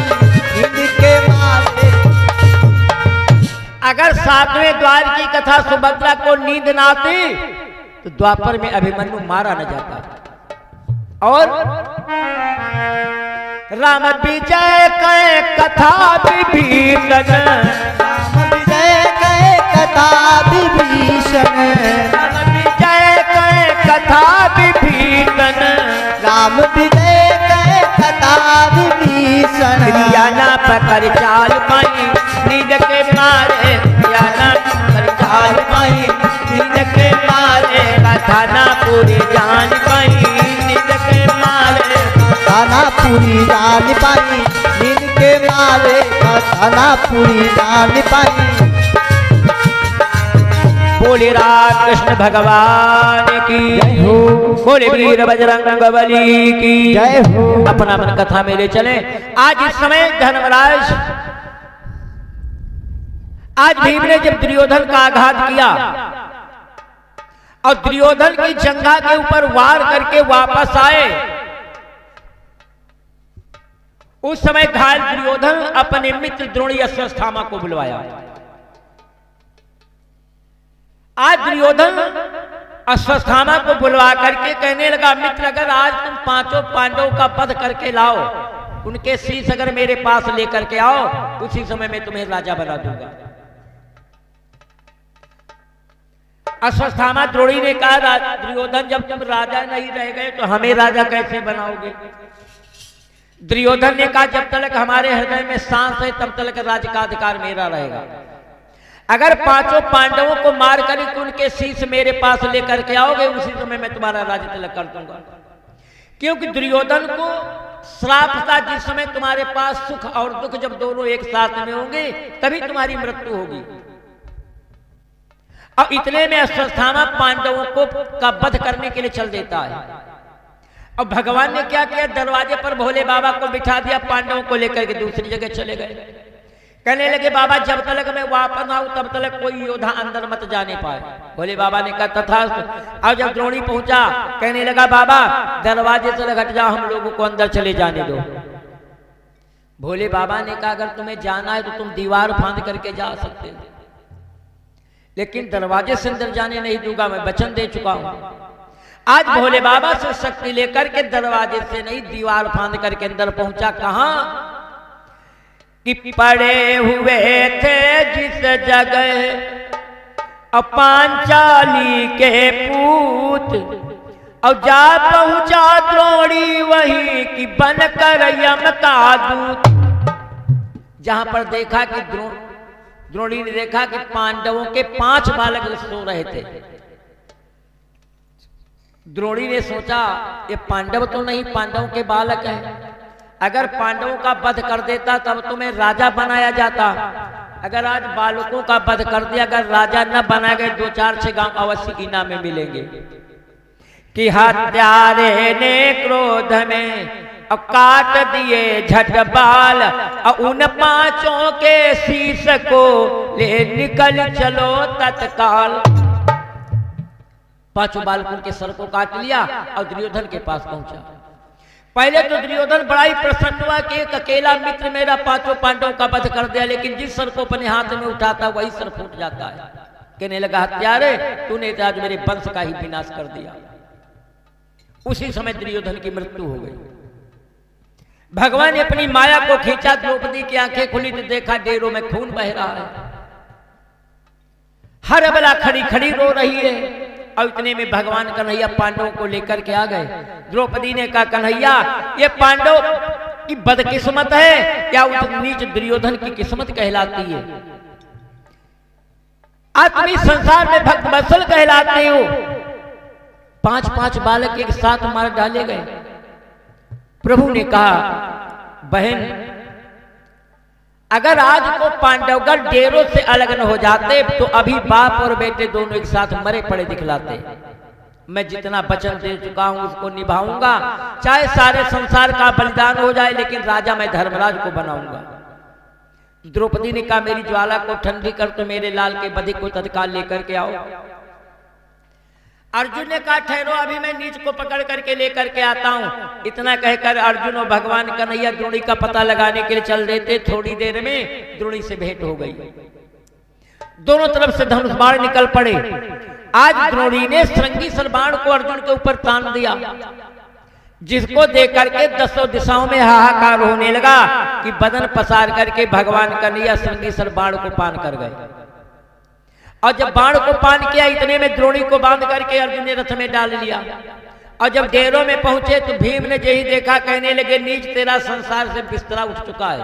Speaker 2: नींद के मारे।
Speaker 1: अगर 7वें द्वार की कथा सुभद्रा को नींद ना आती तो द्वापर में अभिमन्यु मारा न जाता। और राम विजय कहे कथा विभीषण,
Speaker 2: राम विजय कहे कथा विभीषण,
Speaker 1: राम विजय कहे कथा विभीषण,
Speaker 2: राम विजय कहे कथा विभीषण,
Speaker 1: क्रिया ना पकड़ चाल पाई नींद के मारे, क्रिया ना पकड़ चाल पाई नींद के मारे, कथा ना पूरी जान पाई नींद के मारे,
Speaker 2: कथा ना पूरी जान पाई, नींद के मारे कथा ना पूरी जान पाई।
Speaker 1: बोले राम कृष्ण भगवान की
Speaker 2: जय हो,
Speaker 1: बोले वीर बजरंग बली की
Speaker 2: जय हो।
Speaker 1: अपना मन कथा में ले चले। आज इस समय धर्मराज, आज भीम ने जब दुर्योधन का आघात किया और दुर्योधन की जंघा के ऊपर वार करके वापस आए, उस समय घायल दुर्योधन अपने मित्र द्रोणी अश्वत्थामा को बुलवाया। आज दुर्योधन अश्वत्थामा को बुलवा करके कहने लगा, मित्र अगर आज तुम 5 पांडवों का वध करके लाओ, उनके शीश अगर मेरे पास लेकर के आओ, उसी समय मैं तुम्हें राजा बना दूंगा। अश्वत्थामा द्रोणी ने कहा, दुर्योधन जब तुम राजा नहीं रह गए तो हमें राजा कैसे बनाओगे? दुर्योधन ने कहा, जब तक हमारे हृदय में सांस है तब तक राज्य का अधिकार मेरा रहेगा। अगर 5 पांडवों को मार कर उनके शीश मेरे पास लेकर के आओगे, उसी समय मैं तुम्हारा राज्य तिलक कर दूंगा। क्योंकि दुर्योधन को श्राप था, जिस समय तुम्हारे पास सुख और दुख जब दोनों एक साथ में होंगे तभी तुम्हारी मृत्यु होगी। और इतने में अश्वत्थामा पांडवों को का वध करने के लिए चल देता है। अब भगवान ने क्या किया, दरवाजे पर भोले बाबा को बिठा दिया, पांडवों को लेकर के दूसरी जगह चले गए। कहने लगे, बाबा जब तक मैं वापस आऊं तब तक कोई योद्धा अंदर मत जाने पाए। भोले बाबा ने कहा तथास्तु। और जब द्रोणी पहुंचा, कहने लगा, बाबा दरवाजे से हट जाओ, हम लोगों को अंदर चले जाने दो। भोले बाबा ने कहा, अगर तुम्हें जाना है तो तुम दीवार फांद करके जा सकते हो, लेकिन दरवाजे से अंदर जाने नहीं दूंगा, मैं वचन दे चुका हूं। आज भोले बाबा से शक्ति लेकर के दरवाजे से नहीं, दीवार फांद करके अंदर पहुंचा। कहां कि पड़े हुए थे जिस जगह पांचाली के पूत, और जा पहुंचा द्रोणी वही कि बनकर यम का दूत। जहां पर देखा कि द्रोणी ने देखा कि पांडवों के 5 बालक सो रहे थे। द्रोणी ने सोचा ये पांडव तो नहीं, पांडवों के बालक हैं। अगर पांडवों का वध कर देता तब तो मैं राजा बनाया जाता। अगर आज बालकों का वध कर दिया, अगर राजा न बना गए 2-4-6 गांव अवश्य इनाम में मिलेंगे। कि हत्यारे ने क्रोध में और काट दिए झट बाल, और उन 5 के शीश को ले निकल चलो तत्काल। 5 बालकों के सर को काट लिया और दुर्योधन के पास पहुंचा। पहले तो दुर्योधन बड़ा ही प्रसन्न हुआ कि एक अकेला मित्र मेरा 5 पांडवों का वध कर दिया, लेकिन जिस सर को अपने हाथ में उठाता वही सर फूट जाता है। कहने लगा हत्यारे, तूने तो आज मेरे वंश का ही विनाश कर दिया। उसी समय दुर्योधन की मृत्यु हो गई। भगवान ने अपनी माया को खींचा, द्रौपदी की आंखें खुली तो देखा डेरों में खून बह रहा है। हर अबला खड़ी खड़ी रो रही है। और इतने में भगवान कन्हैया पांडवों को लेकर के आ गए। द्रौपदी ने कहा कन्हैया ये पांडव की बदकिस्मत है क्या उस नीच दुर्योधन की किस्मत कहलाती है? आज तुम इस संसार में भक्त वत्सल कहलाते हो। 5-5 बालक एक साथ मार डाले गए। प्रभु ने कहा बहन, अगर आज को पांडवगढ़ डेरों से अलग न हो जाते तो अभी बाप और बेटे दोनों एक साथ मरे पड़े दिखलाते। मैं जितना वचन दे चुका हूं उसको निभाऊंगा, चाहे सारे संसार का बलिदान हो जाए, लेकिन राजा मैं धर्मराज को बनाऊंगा। द्रौपदी ने कहा मेरी ज्वाला को ठंडी कर तो मेरे लाल के बधिक को तत्काल लेकर के आओ। अर्जुन ने कहा ठहरो, अभी मैं नीच को पकड़ करके लेकर के आता हूं। इतना कहकर अर्जुन और भगवान कन्हैया द्रोणी का पता लगाने के लिए चल देते। थोड़ी देर में द्रोणी से भेंट हो गई। दोनों तरफ से धनुष बाण निकल पड़े। आज द्रोणी ने श्रृंगी बाण को अर्जुन के ऊपर तान दिया, जिसको देख करके 10 दिशाओं में हाहाकार होने लगा कि बदन पसार करके भगवान कन्हैया श्रृंगी बाण को पान कर गए। और जब बाण को पान किया इतने में द्रोणी को बांध करके अर्जुन ने रथ में डाल लिया। और जब डेरों में पहुंचे तो भीम ने यही देखा, कहने लगे नीच तेरा संसार से बिस्तरा उठ चुका है।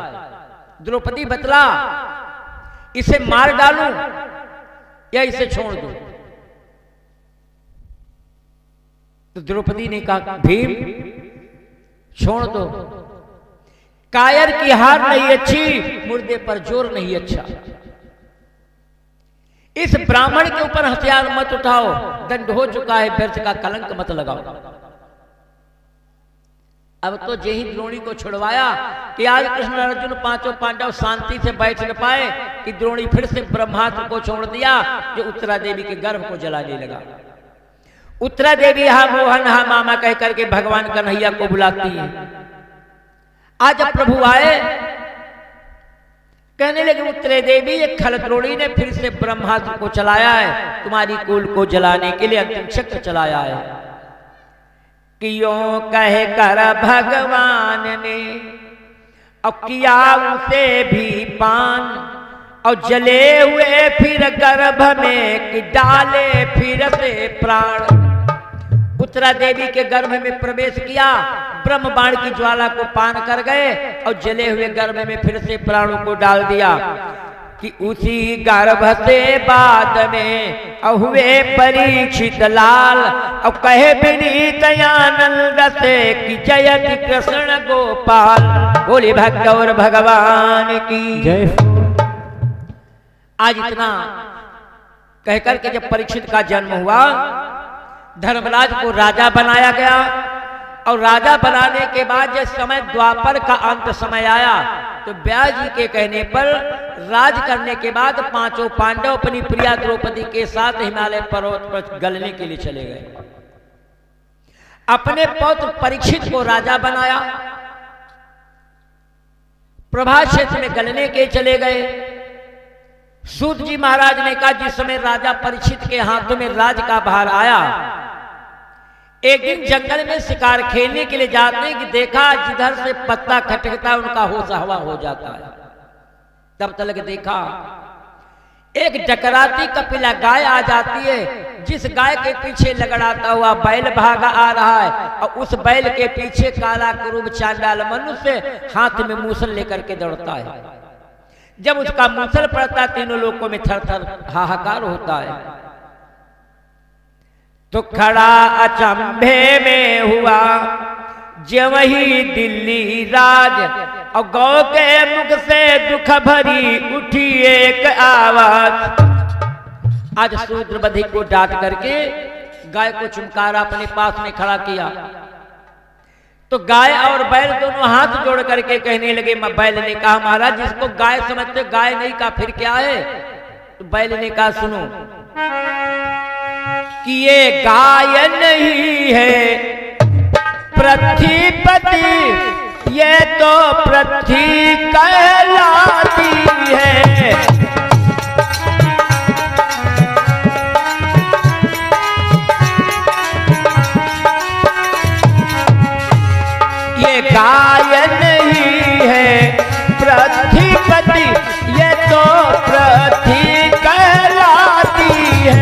Speaker 1: द्रौपदी बतला इसे मार डालूं या इसे छोड़ दूं? तो द्रौपदी ने कहा भीम छोड़ दो, कायर की हार नहीं अच्छी, मुर्दे पर जोर नहीं अच्छा। इस ब्राह्मण के ऊपर हथियार मत उठाओ, दंड हो चुका है, व्यर्थ का कलंक मत लगाओ। अब तो यही द्रोणी को छुड़वाया कि आज कृष्ण अर्जुन 5 पांडव शांति से बैठ न पाए कि द्रोणी फिर से ब्रह्मास्त्र को छोड़ दिया, जो उत्तरा देवी के गर्भ को जलाने लगा। उत्तरा देवी हा मोहन हा मामा कह करके भगवान कन्हैया को बुलाती है। आज जब प्रभु आए कहने लगे उत्तरे देवी एक खलद्रोणी ने फिर से ब्रह्मास्त्र को चलाया है, तुम्हारी कुल को जलाने के लिए अंतिम चक्र चलाया है। कि यूं कह कर भगवान ने और किया उसे भी पान, और जले हुए फिर गर्भ में कि डाले फिर से प्राण। उत्तरा देवी के गर्भ में प्रवेश किया, ब्रह्म बाण की ज्वाला को पान कर गए और जले हुए गर्भ में फिर से प्राणों को डाल दिया। कि उसी गर्भ से बाद में हुए परीक्षित लाल, और कहे विनीत आनंद से कि जयति कृष्ण गोपाल। बोले भक्त और भगवान की
Speaker 2: जय।
Speaker 1: आज इतना कहकर के जब परीक्षित का जन्म हुआ, धर्मराज को राजा बनाया गया। और राजा बनाने के बाद जब समय द्वापर का अंत समय आया तो व्यास जी के कहने पर राज करने के बाद 5 पांडव अपनी प्रिया द्रौपदी के साथ हिमालय पर्वत पर गलने के लिए चले गए। अपने पौत्र परीक्षित को राजा बनाया, प्रभास क्षेत्र में गलने के चले गए। सूत जी महाराज ने कहा जिस समय राजा परीक्षित के हाथों में राज का भार आया, एक दिन जंगल में शिकार खेलने के लिए जाते कि देखा जिधर से पत्ता खटकता उनका होश हवा हो जाता है। तब तक देखा एक डकराती कपिला गाय आ जाती है, जिस गाय के पीछे लगड़ाता हुआ बैल भागा आ रहा है, और उस बैल के पीछे काला कुरूप चांडाल मनुष्य हाथ में मूसल लेकर के दौड़ता है। जब उसका मूसल पड़ता तीनों लोगों में थर थर हाहाकार होता है। तो खड़ा अचंभे में हुआ जो वही दिल्ली राज, और गौ के मुख से दुख भरी उठी एक आवाज। आज शूद्रवधि को डांट करके गाय को चुमकारा अपने पास में खड़ा किया। तो गाय और बैल दोनों हाथ जोड़ करके कहने लगे। बैल ने कहा महाराज जिसको गाय समझते गाय नहीं कहा फिर क्या है? तो बैल ने कहा सुनो कि ये गाय नहीं है पृथ्वीपति, ये तो पृथ्वी कहलाती है। ये गाय नहीं है पृथ्वीपति, ये तो पृथ्वी कहलाती है।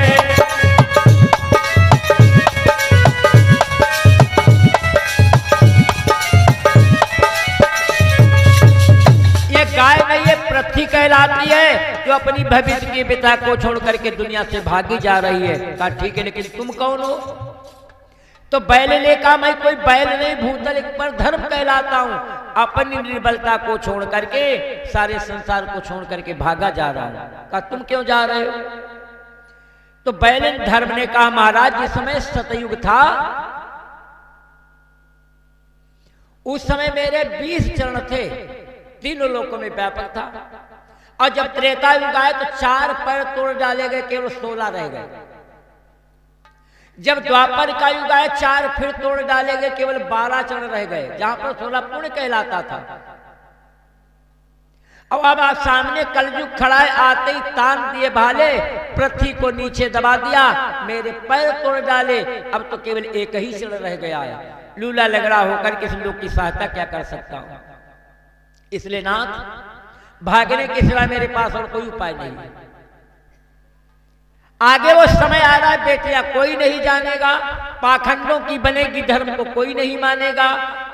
Speaker 1: गाय में ये पृथ्वी कहलाती है जो अपनी भविष्य के पिता को छोड़ करके दुनिया से भागी जा रही है। कहा ठीक है लेकिन तुम कौन हो? तो बैल ने कहा मैं कोई बैल नहीं भूतल पर धर्म कहलाता हूं, अपनी निर्बलता को छोड़ करके सारे संसार को छोड़ करके भागा जा रहा हूं। कहा तुम क्यों जा रहे हो? तो बैल धर्म ने कहा महाराज जिस समय सतयुग था उस समय मेरे 20 चरण थे, तीनों लोकों में व्यापक था। और जब त्रेता युग आए तो 4 पैर तोड़ डाले गए, केवल 16 रह गए। जब द्वापर का युग आया 4 फिर तोड़ डाले गए, केवल 12 चरण रह गए, जहां पर 16 पुण्य कहलाता था। अब आप सामने कलयुग खड़ा है, आते ही तान दिए भाले, पृथ्वी को नीचे दबा दिया, मेरे पैर तोड़ डाले, अब तो केवल एक ही चरण रह गया है। लूला लगड़ा होकर किस लोग की सहायता क्या कर सकता हूं? इसलिए नाथ भागने के सिवा मेरे पास और कोई उपाय नहीं है। आगे वो समय आ रहा है बेटिया, कोई नहीं जानेगा, पाखंडों की बनेगी धर्म को कोई नहीं मानेगा,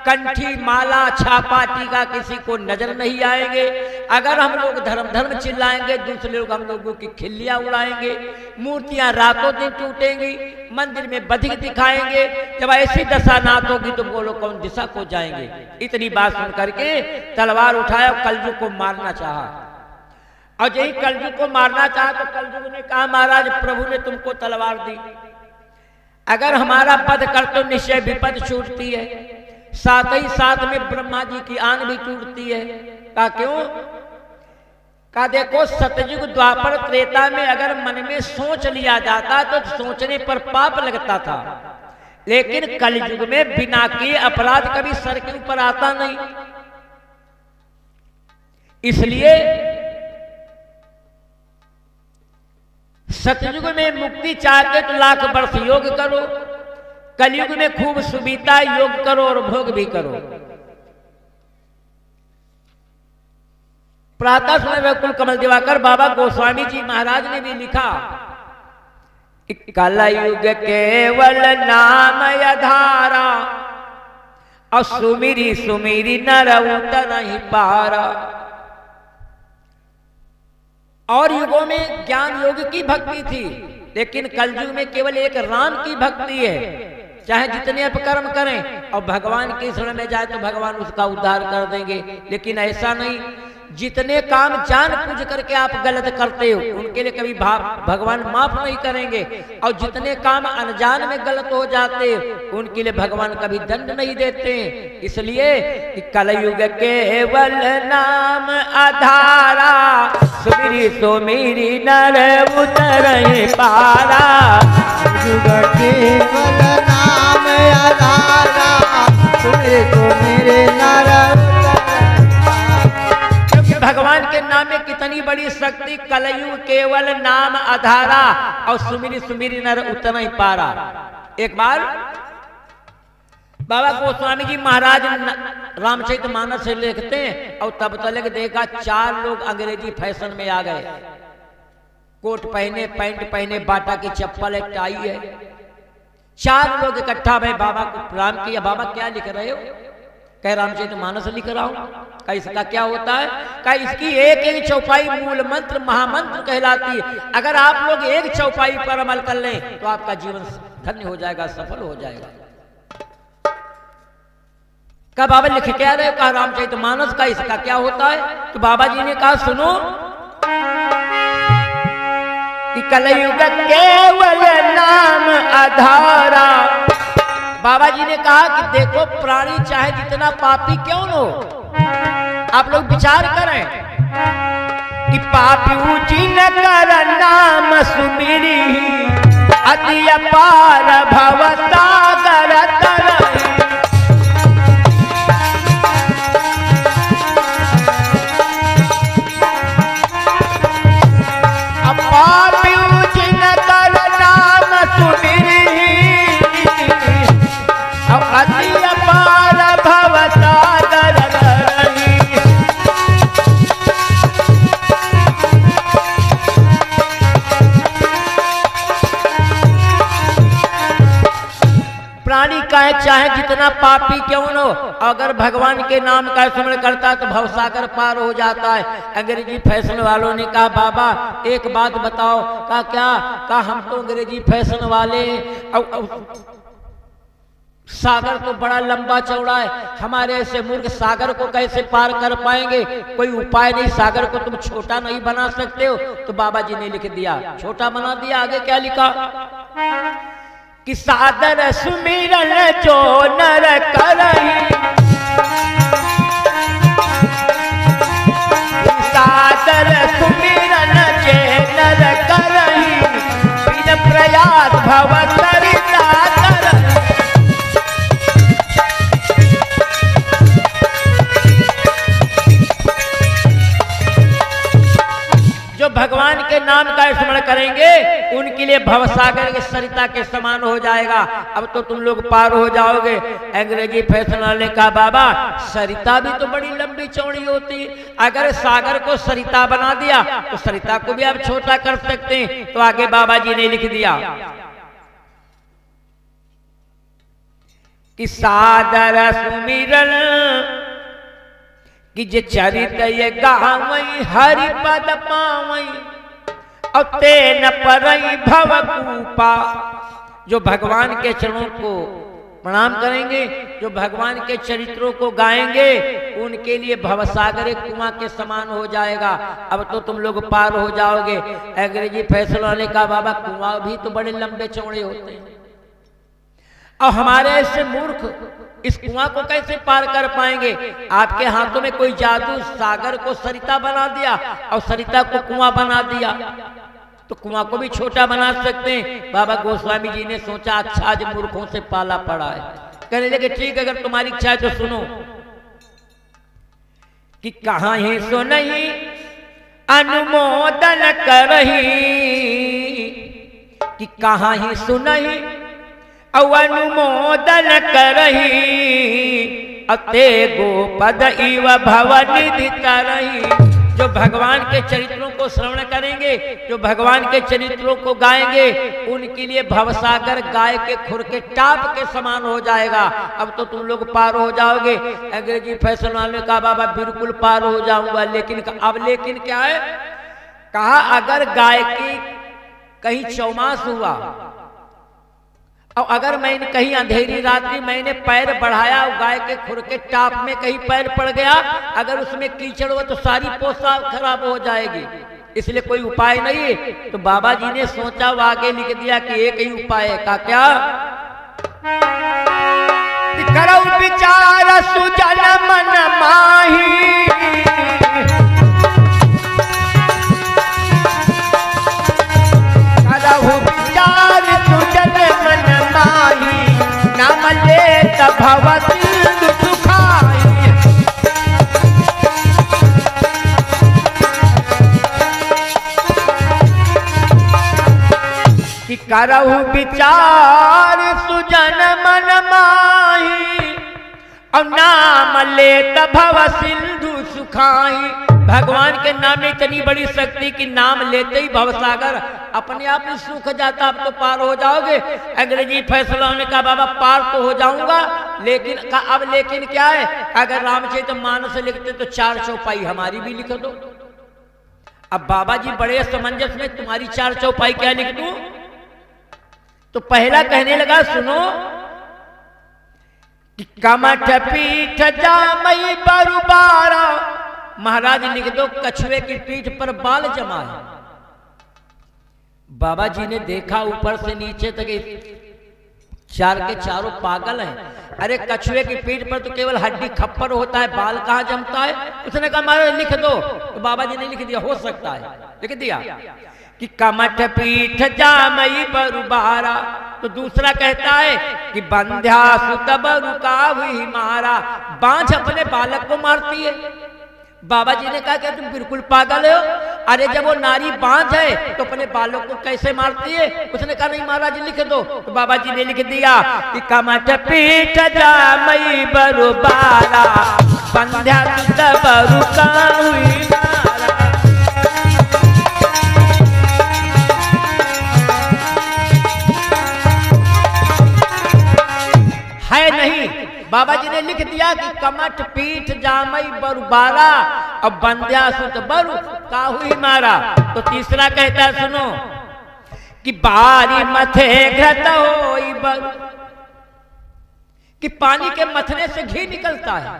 Speaker 1: कंठी माला छापा टीका किसी को नजर नहीं आएंगे। अगर हम लोग धर्म धर्म चिल्लाएंगे दूसरे लोग हम लोगों की खिल्लियां उड़ाएंगे, मूर्तियां रातों दिन टूटेंगी, मंदिर में बधिक दिखाएंगे। जब ऐसी दशा नाथ होगी तो वो लोग कौन दिशा को जाएंगे? इतनी बात सुन करके तलवार उठाया और कलयुग को मारना चाहा। और यही कलयुग को मारना चाहा तो कलयुग ने कहा महाराज प्रभु ने तुमको तलवार दी, अगर हमारा वध कर तो निश्चय विपद छूटती है, साथ ही साथ में ब्रह्मा जी की आन भी टूटती है। कहा क्यों? कहा देखो सतयुग द्वापर त्रेता में अगर मन में सोच लिया जाता तो सोचने पर पाप लगता था, लेकिन कलयुग में बिना किए अपराध कभी सर के ऊपर आता नहीं। इसलिए सतयुग में मुक्ति चाहते तो लाख वर्ष योग करो, कलयुग में खूब सुविधा योग करो और भोग भी करो। प्रातः समय कुल कमल दिवाकर बाबा गोस्वामी जी महाराज ने भी लिखा, कलयुग केवल नाम आधारा, और सुमिरी सुमिरी नर उतर नहीं पारा। और युगों में ज्ञान योग की भक्ति थी, लेकिन कलयुग में केवल एक राम की भक्ति है। चाहे जितने अपकर्म करें और भगवान के शरण में जाए तो भगवान उसका उद्धार कर देंगे, लेकिन ऐसा नहीं। जितने काम जान पूछ करके आप गलत करते हो उनके लिए कभी भगवान माफ नहीं करेंगे, और जितने काम अनजान में गलत हो जाते हो उनके लिए भगवान कभी दंड नहीं देते। इसलिए कलयुग केवल नाम आधारा, सुमिरी सुमिरी नर उतरहि पारा।
Speaker 2: युग केवल नाम आधारा, सुमिरी सुमिरी नर।
Speaker 1: भगवान के नाम में कितनी बड़ी शक्ति, कलयुग केवल नाम आधारा, और सुमिरी सुमिरी नर उतना ही पारा। एक बार बाबा गोस्वामी जी महाराज रामचरितमानस से लिखते हैं, और तब तक देखा 4 लोग अंग्रेजी फैशन में आ गए, कोट पहने, पैंट पहने, बाटा की चप्पल, एक टाई है। 4 लोग इकट्ठा भय बाबा को प्रणाम किया, बाबा क्या लिख रहे हो? कह रामचरितमानस लिख रहा हूं। का इसका क्या होता है? का इसकी एक एक चौपाई मूल मंत्र महामंत्र कहलाती है। अगर आप लोग एक चौपाई पर अमल कर लें तो आपका जीवन धन्य हो जाएगा, सफल हो जाएगा। का बाबा लिख क्या रहे? कहा रामचरितमानस का इसका क्या होता है? तो बाबा जी ने कहा सुनो कि कलयुग केवल नाम आधारा। बाबा जी ने कहा कि देखो प्राणी चाहे जितना पापी क्यों न हो, आप लोग विचार करें कि पापी ऊंची न कर नाम सुमिरी, अति अपार भव सागर तरही। पापी ऊंची न कर नाम सुमिरी, अति अपार भव सागर तरही। प्राणी का चाहे जितना पापी क्यों न हो, अगर भगवान के नाम का स्मरण करता है तो भवसागर पार हो जाता है। अंग्रेजी फैशन वालों ने कहा बाबा एक बात बताओ। कहा क्या? कहा हम तो अंग्रेजी फैशन वाले, सागर तो बड़ा लंबा चौड़ा है, हमारे ऐसे मूर्ख सागर को कैसे पार कर पाएंगे? कोई उपाय नहीं, सागर को तुम छोटा नहीं बना सकते हो? तो बाबा जी ने लिख दिया, छोटा बना दिया। आगे क्या लिखा? कि सादर सुमिरन जो नर करही, सादर सुमिरन जे नर करही, बिन प्रयास भव सरिता तरही। जो भगवान के नाम का स्मरण करेंगे उनके लिए भवसागर के सरिता के समान हो जाएगा। अब तो तुम लोग पार हो जाओगे। अंग्रेजी फैशन वाले का बाबा सरिता भी तो बड़ी लंबी चौड़ी होती है, अगर सागर को सरिता बना दिया तो सरिता को भी आप छोटा कर सकते हैं। तो आगे बाबा जी ने लिख दिया कि सादर सुमिरन कि जे चरित ये गावई हरि पद पावई, और ते न परई भव कूपा। जो भगवान के चरणों को प्रणाम करेंगे, जो भगवान के चरित्रों को गाएंगे, उनके लिए भवसागर एक कुआं के समान हो जाएगा। अब तो तुम लोग पार हो जाओगे। अंग्रेजी फैशन वाले का बाबा कुआं भी तो बड़े लंबे चौड़े होते हैं, और हमारे ऐसे मूर्ख इस कुआं को कैसे पार कर पाएंगे? आपके हाथों में कोई जादू सागर को सरिता बना दिया और सरिता को कुआं बना दिया, तो कुआं को भी छोटा बना सकते हैं। बाबा गोस्वामी जी ने सोचा अच्छा आज मूर्खों से पाला पड़ा है। कहने लगे ठीक अगर तुम्हारी इच्छा है तो सुनो कि कहां ही सुनही अनुमोदन करही, कि कहां ही सुनही अनुमोदन करही, अते गोपद इव भवनिधि तरही। जो भगवान के चरित्रों को श्रवण करेंगे, जो भगवान के चरित्रों को गाएंगे, उनके लिए भवसागर गाय के खुर के टाप के समान हो जाएगा। अब तो तुम लोग पार हो जाओगे। अंग्रेजी फैशन वाले का बाबा बिल्कुल पार हो जाऊंगा, लेकिन अब लेकिन क्या है? कहा अगर गाय की कहीं चौमास हुआ और अगर मैंने कहीं अंधेरी रात्रि मैंने पैर बढ़ाया और गाय के खुर के टाप में कहीं पैर पड़ गया, अगर उसमें कीचड़ हो तो सारी पोशाक खराब हो जाएगी, इसलिए कोई उपाय नहीं है। तो बाबा जी ने सोचा वो आगे लिख दिया कि एक ही उपाय है। का क्या? करो विचार सुजन मन माही, करो विचार सुजन मन माही, नाम लेत भव सिंधु सुखाई। कि करहु विचार सुजन मन माही, और नाम लेत भव सिंधु सुखाई। भगवान के नाम में इतनी बड़ी शक्ति कि नाम लेते ही भवसागर अपने आप ही सूख जाता। अब तो पार हो जाओगे। अंग्रेजी फैसला होने का बाबा पार तो हो जाऊंगा, लेकिन अब लेकिन क्या है, अगर रामचरितमानस लिखते तो 4 चौपाई हमारी भी लिख दो। अब बाबा जी बड़े समंजस में, तुम्हारी 4 चौपाई क्या लिख दूं? तो पहला कहने लगा सुनो कि कमठ पीठ जामई बरुबारा, महाराज लिख दो कछुए की पीठ पर बाल जमा है। बाबा जी ने देखा ऊपर से नीचे तक 4 के चारों पागल हैं। अरे कछुए की पीठ पर तो केवल हड्डी खप्पर होता है, बाल कहां जमता है? उसने कहा महाराज लिख दो। तो बाबा जी ने लिख दिया, हो सकता है, लिख दिया कि कमठ पीठ जामई बरुबारा। तो दूसरा कहता है कि बंध्या सुत बरुका हुई मारा, बांझ अपने बालक को मारती है। बाबा जी ने कहा कि तुम बिल्कुल पागल हो, अरे जब वो नारी बांझ है तो अपने बालों को कैसे मारती है? उसने कहा नहीं महाराज लिख दो। तो बाबा जी ने लिख दिया कि कमठ पीठ जामई बरुबारा, बंध्या सुत बरुका हुई मारा। है नहीं, बाबा जी ने लिख दिया कि कमठ पीठ जामई बरुबारा और बंध्या सुत बरु का हुई मारा। तो तीसरा कहता है सुनो कि बारी मथे घृत होई बरु, कि पानी के मथने से घी निकलता है,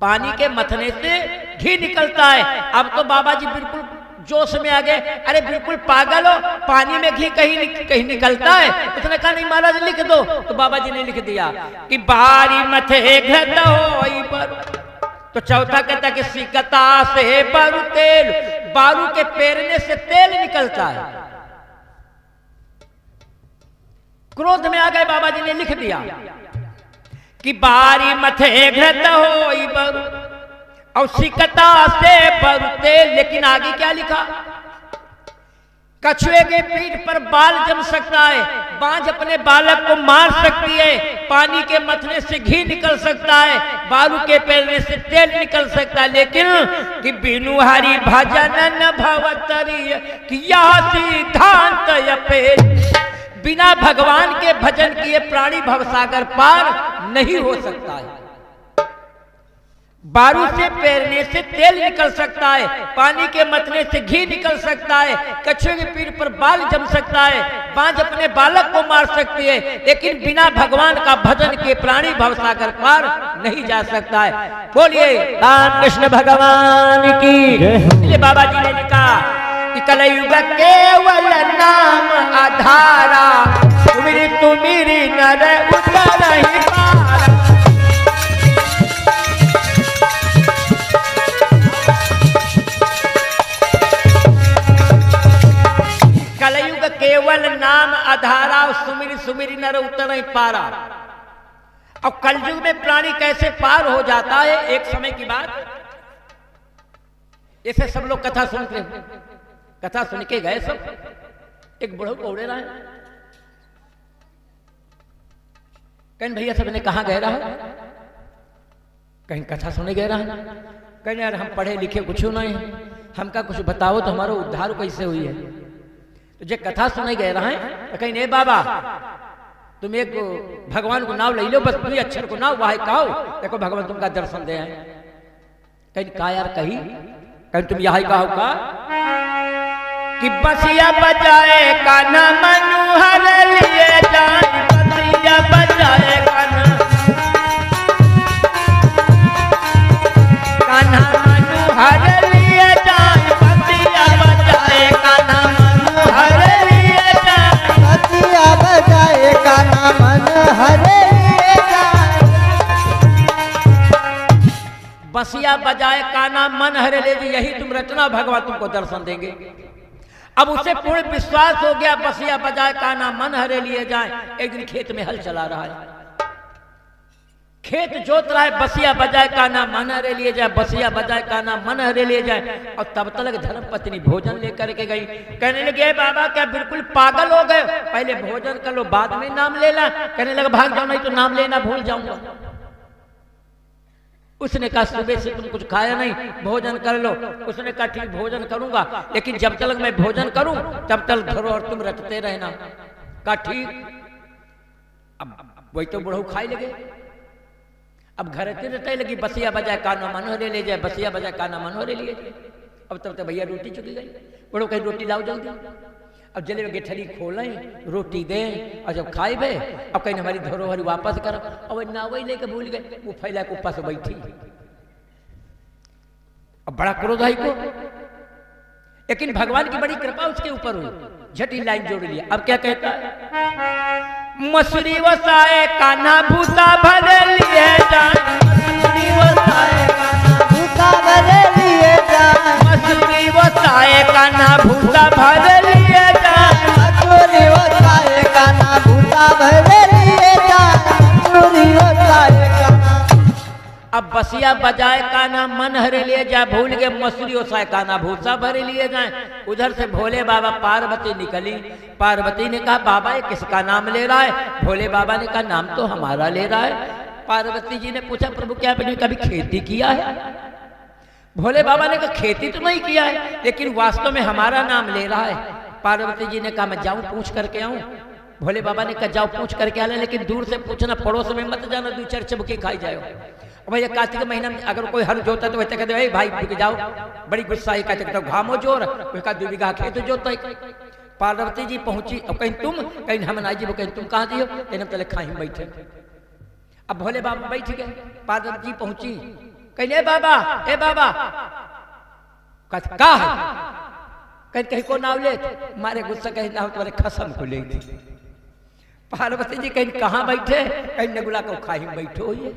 Speaker 1: पानी के मथने से घी निकलता है। अब तो बाबा जी बिल्कुल जोश में आ गए, अरे बिल्कुल पागल हो, पानी में घी कहीं निकलता है? उसने कहा नहीं महाराज लिख दो। तो बाबा जी ने लिख दिया कि बारी मथे घृत होई बरु। तो चौथा कहता कि सिकता से बरु तेल, बारू के पेरने से तेल निकलता है। क्रोध में आ गए, बाबा जी ने लिख दिया कि बारी मथे घृत होई बरु और सिकता से बरते। लेकिन आगे क्या लिखा? कछुए के पीठ पर बाल जम सकता है, बांझ अपने बालक को मार सकती है, पानी के मथने से घी निकल सकता है, बालू के पेरने से तेल निकल सकता है, लेकिन कि बिनु हरि भजन न भवतरी किया सिद्धांत अपेल, बिना भगवान के भजन किए प्राणी भवसागर पार नहीं हो सकता है। बारू से पेरने से तेल निकल सकता है, पानी के मथने से घी निकल सकता है, कछुए की पीठ पर बाल जम सकता है, बांझ अपने बालक को मार सकती है, लेकिन बिना भगवान का भजन के प्राणी भवसागर पार नहीं जा सकता है। बोलिए राम कृष्ण भगवान की। इसलिए बाबा जी ने लिखा कि कलयुग केवल नाम आधारा, तुमिरी तुमिरी नर उतर ही पारा। कलयुग केवल नाम आधारा, सुमिरी सुमिरी नर उतर ही पारा। अब कलयुग में प्राणी कैसे पार हो जाता है? एक समय की बात, ऐसे सब लोग कथा सुनते हैं, कथा सुन के गए सब, एक बुढ़ऊ पौड़े रहा है, कहीं भैया सबने कहा गए रहा, कहीं कथा सुने गए रहा, कहीं यार हम पढ़े लिखे कुछ नहीं, हमका कुछ बताओ तो हमारा उद्धार कैसे हुई है। तो जो कथा सुने गए रहा है तो कहीं नहीं बाबा तुम एक भगवान को नाम ले लो, बस 2 अक्षर को नाम वाहे कहो, देखो भगवान तुमका दर्शन दे हैं। कहीं का यार कही, कहीं तुम यही कहो का कि बसिया बजाए कान्हा मनोहर लिए जान, बसिया बजाए कान्हा मनोहर लिए जान, बसिया बजाए कान्हा मनोहर लिए जान,
Speaker 2: बसिया बजाए कान्हा मनोहर लिए जान।
Speaker 1: बसिया बजाए कान्हा मन हरे ले, यही तुम रचना, भगवान तुमको दर्शन देंगे। अब उसे पूर्ण विश्वास हो गया, बसिया बजाए कान्हा मन हरे लिए जाए। एक दिन खेत में हल चला रहा है, खेत जोत रहा है, बसिया बजाए कान्हा मन हरे लिए जाए, बसिया बजाए कान्हा मन हरे लिए जाए। और तब तक धर्म पत्नी भोजन लेकर के गई, कहने लगे बाबा क्या बिल्कुल पागल हो गए, पहले भोजन कर लो बाद में नाम लेना। कहने लगा भाग जाओ नहीं तो नाम लेना भूल जाऊंगा। उसने कहा सुबह से तुम कुछ खाया नहीं, भोजन कर लो। उसने कहा ठीक भोजन करूंगा, लेकिन जब तक मैं भोजन करूं तब तक धरो और तुम रटते रहना। कहा ठीक। अब वही तो बुढ़ऊ खाई लगे। अब घर रटे लगी, बसिया बजाय काना मनोहरे ले जाए, बसिया बजाय काना मनोहरे लिए। अब तब तक भैया रोटी चुकी गई। बुढ़ऊ कहीं रोटी लाओ जल्दी। अब जले में गेठरी खोलें, रोटी दें, और जब खाए भे अब कहीं हमारी धरोहर वापस करो। और ना वही लेके भूल गए, वो फैला के ऊपर से बैठी। अब बड़ा क्रोध आई को, लेकिन भगवान की बड़ी कृपा उसके ऊपर हुई, झटी लाइन जोड़ लिया। अब क्या कहता है, मसूरी वसाए कान्हा भूसा भर लिए जाए, मसूरी वसाए कान्हा भूसा भर लिए जाए, मसूरी वसाए कान्हा भूसा भर लिए जाए, मसूरी वसाए कान्हा भूसा भर लिए जाए, मसूरी वसाए कान्हा। अब बसिया बजाए कान्हा मन हरे लिए जाए, भूल के मसूरी वसाए कान्हा भूसा भरे लिए जाए। उधर से भोले बाबा पार्वती निकली। पार्वती ने कहा बाबा ये किसका नाम ले रहा है? भोले बाबा ने कहा नाम तो हमारा ले रहा है। पार्वती जी ने पूछा प्रभु क्या आपने कभी खेती किया है? भोले बाबा ने कहा खेती तो नहीं किया है, लेकिन वास्तव में हमारा नाम ले रहा है। पार्वती जी ने कहा मैं जाऊं पूछ करके आऊं। भोले बाबा ने कहा जाओ पूछ करके आना, लेकिन दूर से पूछना, पड़ोस में मत जाना, 2-4 चबकी खाई जाओ। भैया कार्तिक महीना में अगर कोई हल जोता तो वैसे कहते भाई रुक जाओ, बड़ी गुस्सा ही कहते घामो जोर, 2 बीघा खेत जोता। पार्वती जी पहुंची। अब कहीं तुम, कहीं हम ना जी, कहीं तुम कहाँ दियो, कहीं तले खाई बैठे। अब भोले बाबा बैठ गए। पार्वती जी पहुंची, कहीं ए बाबा ए बाबा का है? कहीं को नाव ले मारे गुस्सा, कहीं नाव तुम्हारे खसम को ले। पार्वती जी कहीं कहाँ बैठे, कहीं नगुला को खाई बैठो हुई।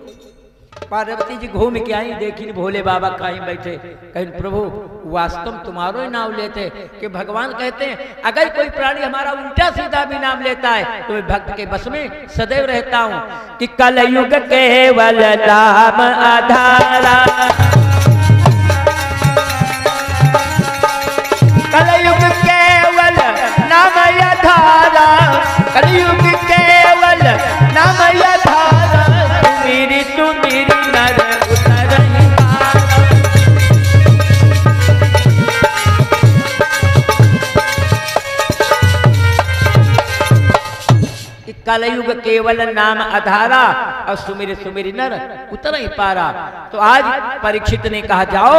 Speaker 1: पार्वती जी घूम के आई, देखी भोले बाबा कहीं बैठे। कहीं प्रभु वास्तव तुम्हारो ही नाम लेते कि भगवान कहते हैं अगर कोई प्राणी हमारा उल्टा सीधा भी नाम लेता है तो मैं भक्त के बस में सदैव रहता हूं। कि कलयुग केवल नाम आधारा, कलयुग केवल नाम आधारा, कलयुग केवल नाम आधारा, मेरी तू मेरी नर उतर ही कलयुग केवल नाम आधारा और सुमिर सुमिर नर उतर ही पारा। तो आज परीक्षित ने कहा जाओ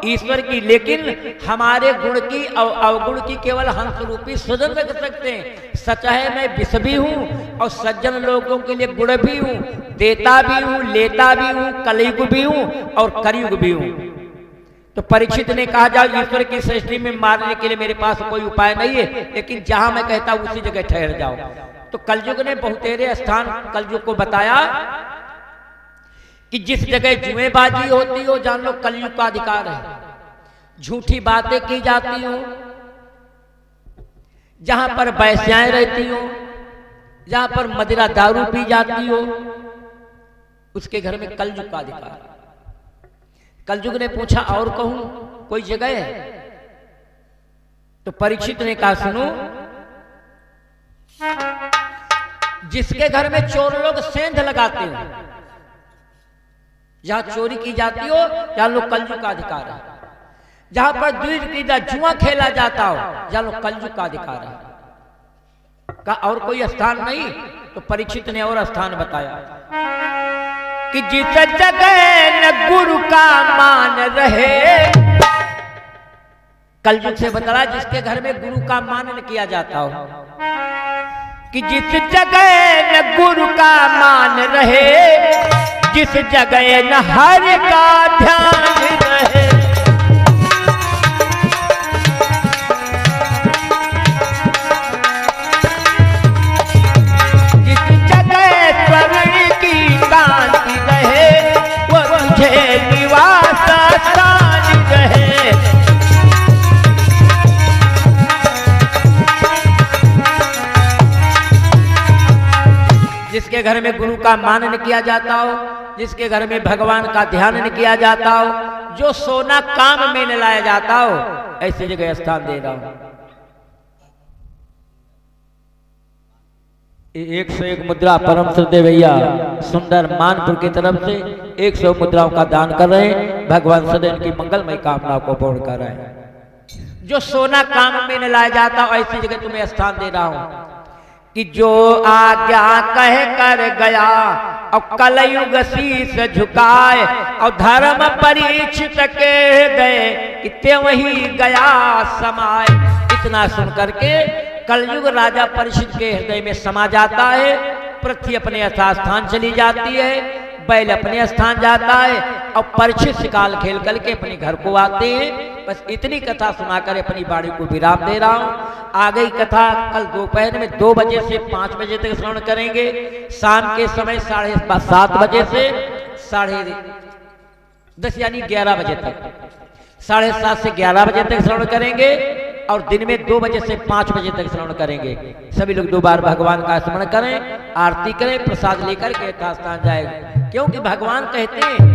Speaker 1: ईश्वर की, लेकिन हमारे गुण की और अवगुण की केवल हंस रूपी सृजन रख सकते हैं। सच है मैं विष भी हूँ और सज्जन लोगों के लिए गुण भी हूँ, देता भी हूँ, लेता भी हूँ, कलयुग भी हूँ और कलयुग भी हूँ। तो परीक्षित ने कहा जाओ ईश्वर की सृष्टि में मारने के लिए मेरे पास कोई उपाय नहीं है, लेकिन जहां मैं कहता हूं उसी जगह ठहर जाओ। तो कलयुग ने बहुतेरे स्थान कलयुग को बताया कि जिस जगह जुएबाजी होती हो जान लो कलयुग का अधिकार है। झूठी बातें की जाती हो, जहां पर वैश्याएं रहती हो, जहां पर मदिरा दारू पी जाती हो, उसके घर में कलयुग का अधिकार। कलयुग ने पूछा और कहूं कोई जगह है? तो परीक्षित ने कहा सुनो, जिसके घर में चोर लोग सेंध लगाते हो, जहां चोरी की जाती हो जहां लोग कलयुग का अधिकार है। जहां पर द्विज जुआ खेला जाता हो जहां लोग कलयुग का अधिकार है। का और कोई स्थान नहीं? तो परीक्षित ने और स्थान बताया कि जिस जगह न गुरु का मान रहे, कलयुग से बतला जिसके घर में गुरु का मान न किया जाता हो, कि जिस जगह न गुरु का मान रहे, जिस जगह न हरि का ध्यान रहे, जिस जगह स्वर्ण की कांति रहे, वो तुझे निवास स्थान रहे। जिसके घर में गुरु का मान न किया जाता हो, जिसके घर में भगवान का ध्यान न किया जाता हो, जो सोना काम में न लाया जाता हो, ऐसी जगह स्थान दे रहा हूं। 101 मुद्रा परम श्रद्धेय भैया सुंदर मानपुर की तरफ से 100 मुद्राओं का दान कर रहे हैं। भगवान सदा इनकी मंगलमय कामनाओं को पूर्ण कर रहे हैं। जो सोना काम में न लाया जाता ऐसी जगह तुम्हें स्थान दे रहा हूं कि जो आज्ञा कह कर गया और कलयुग शीस झुकाए और धर्म परीक्षित के हृदय कि वही गया समाए। इतना सुन करके कलयुग राजा परीक्षित के हृदय में समा जाता है। पृथ्वी अपने यथास्थान चली जाती है, बैल अपने स्थान जाता है और परीक्षित शिकाल खेल करके अपने घर को आते हैं। बस इतनी कथा सुनाकर अपनी वाणी को विराम दे रहा हूं। आ गई कथा कल दोपहर में 2 बजे से 5 बजे तक श्रवण करेंगे। शाम के समय 7:30 बजे से 10:30 यानी 11 बजे तक, 7:30 से 11 बजे तक श्रवण करेंगे और दिन में 2 बजे से 5 बजे तक श्रवण करेंगे। सभी लोग 2 बार भगवान का स्मरण करें, आरती करें, प्रसाद लेकर के यथास्थान जाएगा। क्योंकि भगवान कहते हैं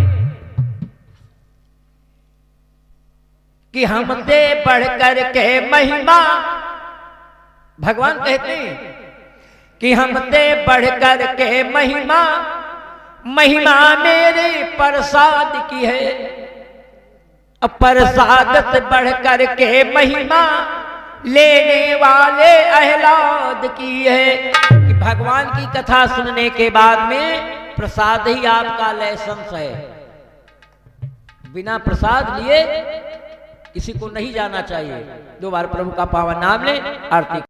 Speaker 1: कि हमसे बढ़कर के महिमा, भगवान कहते हैं कि हमसे बढ़कर के महिमा, महिमा मेरे प्रसाद की है। अब प्रसाद से बढ़कर के महिमा लेने वाले अहलाद की है। कि भगवान की कथा सुनने के बाद में प्रसाद ही आपका लाइसेंस है। बिना प्रसाद लिए किसी को नहीं जाना चाहिए। 2 बार प्रभु का पावन नाम ले, आरती।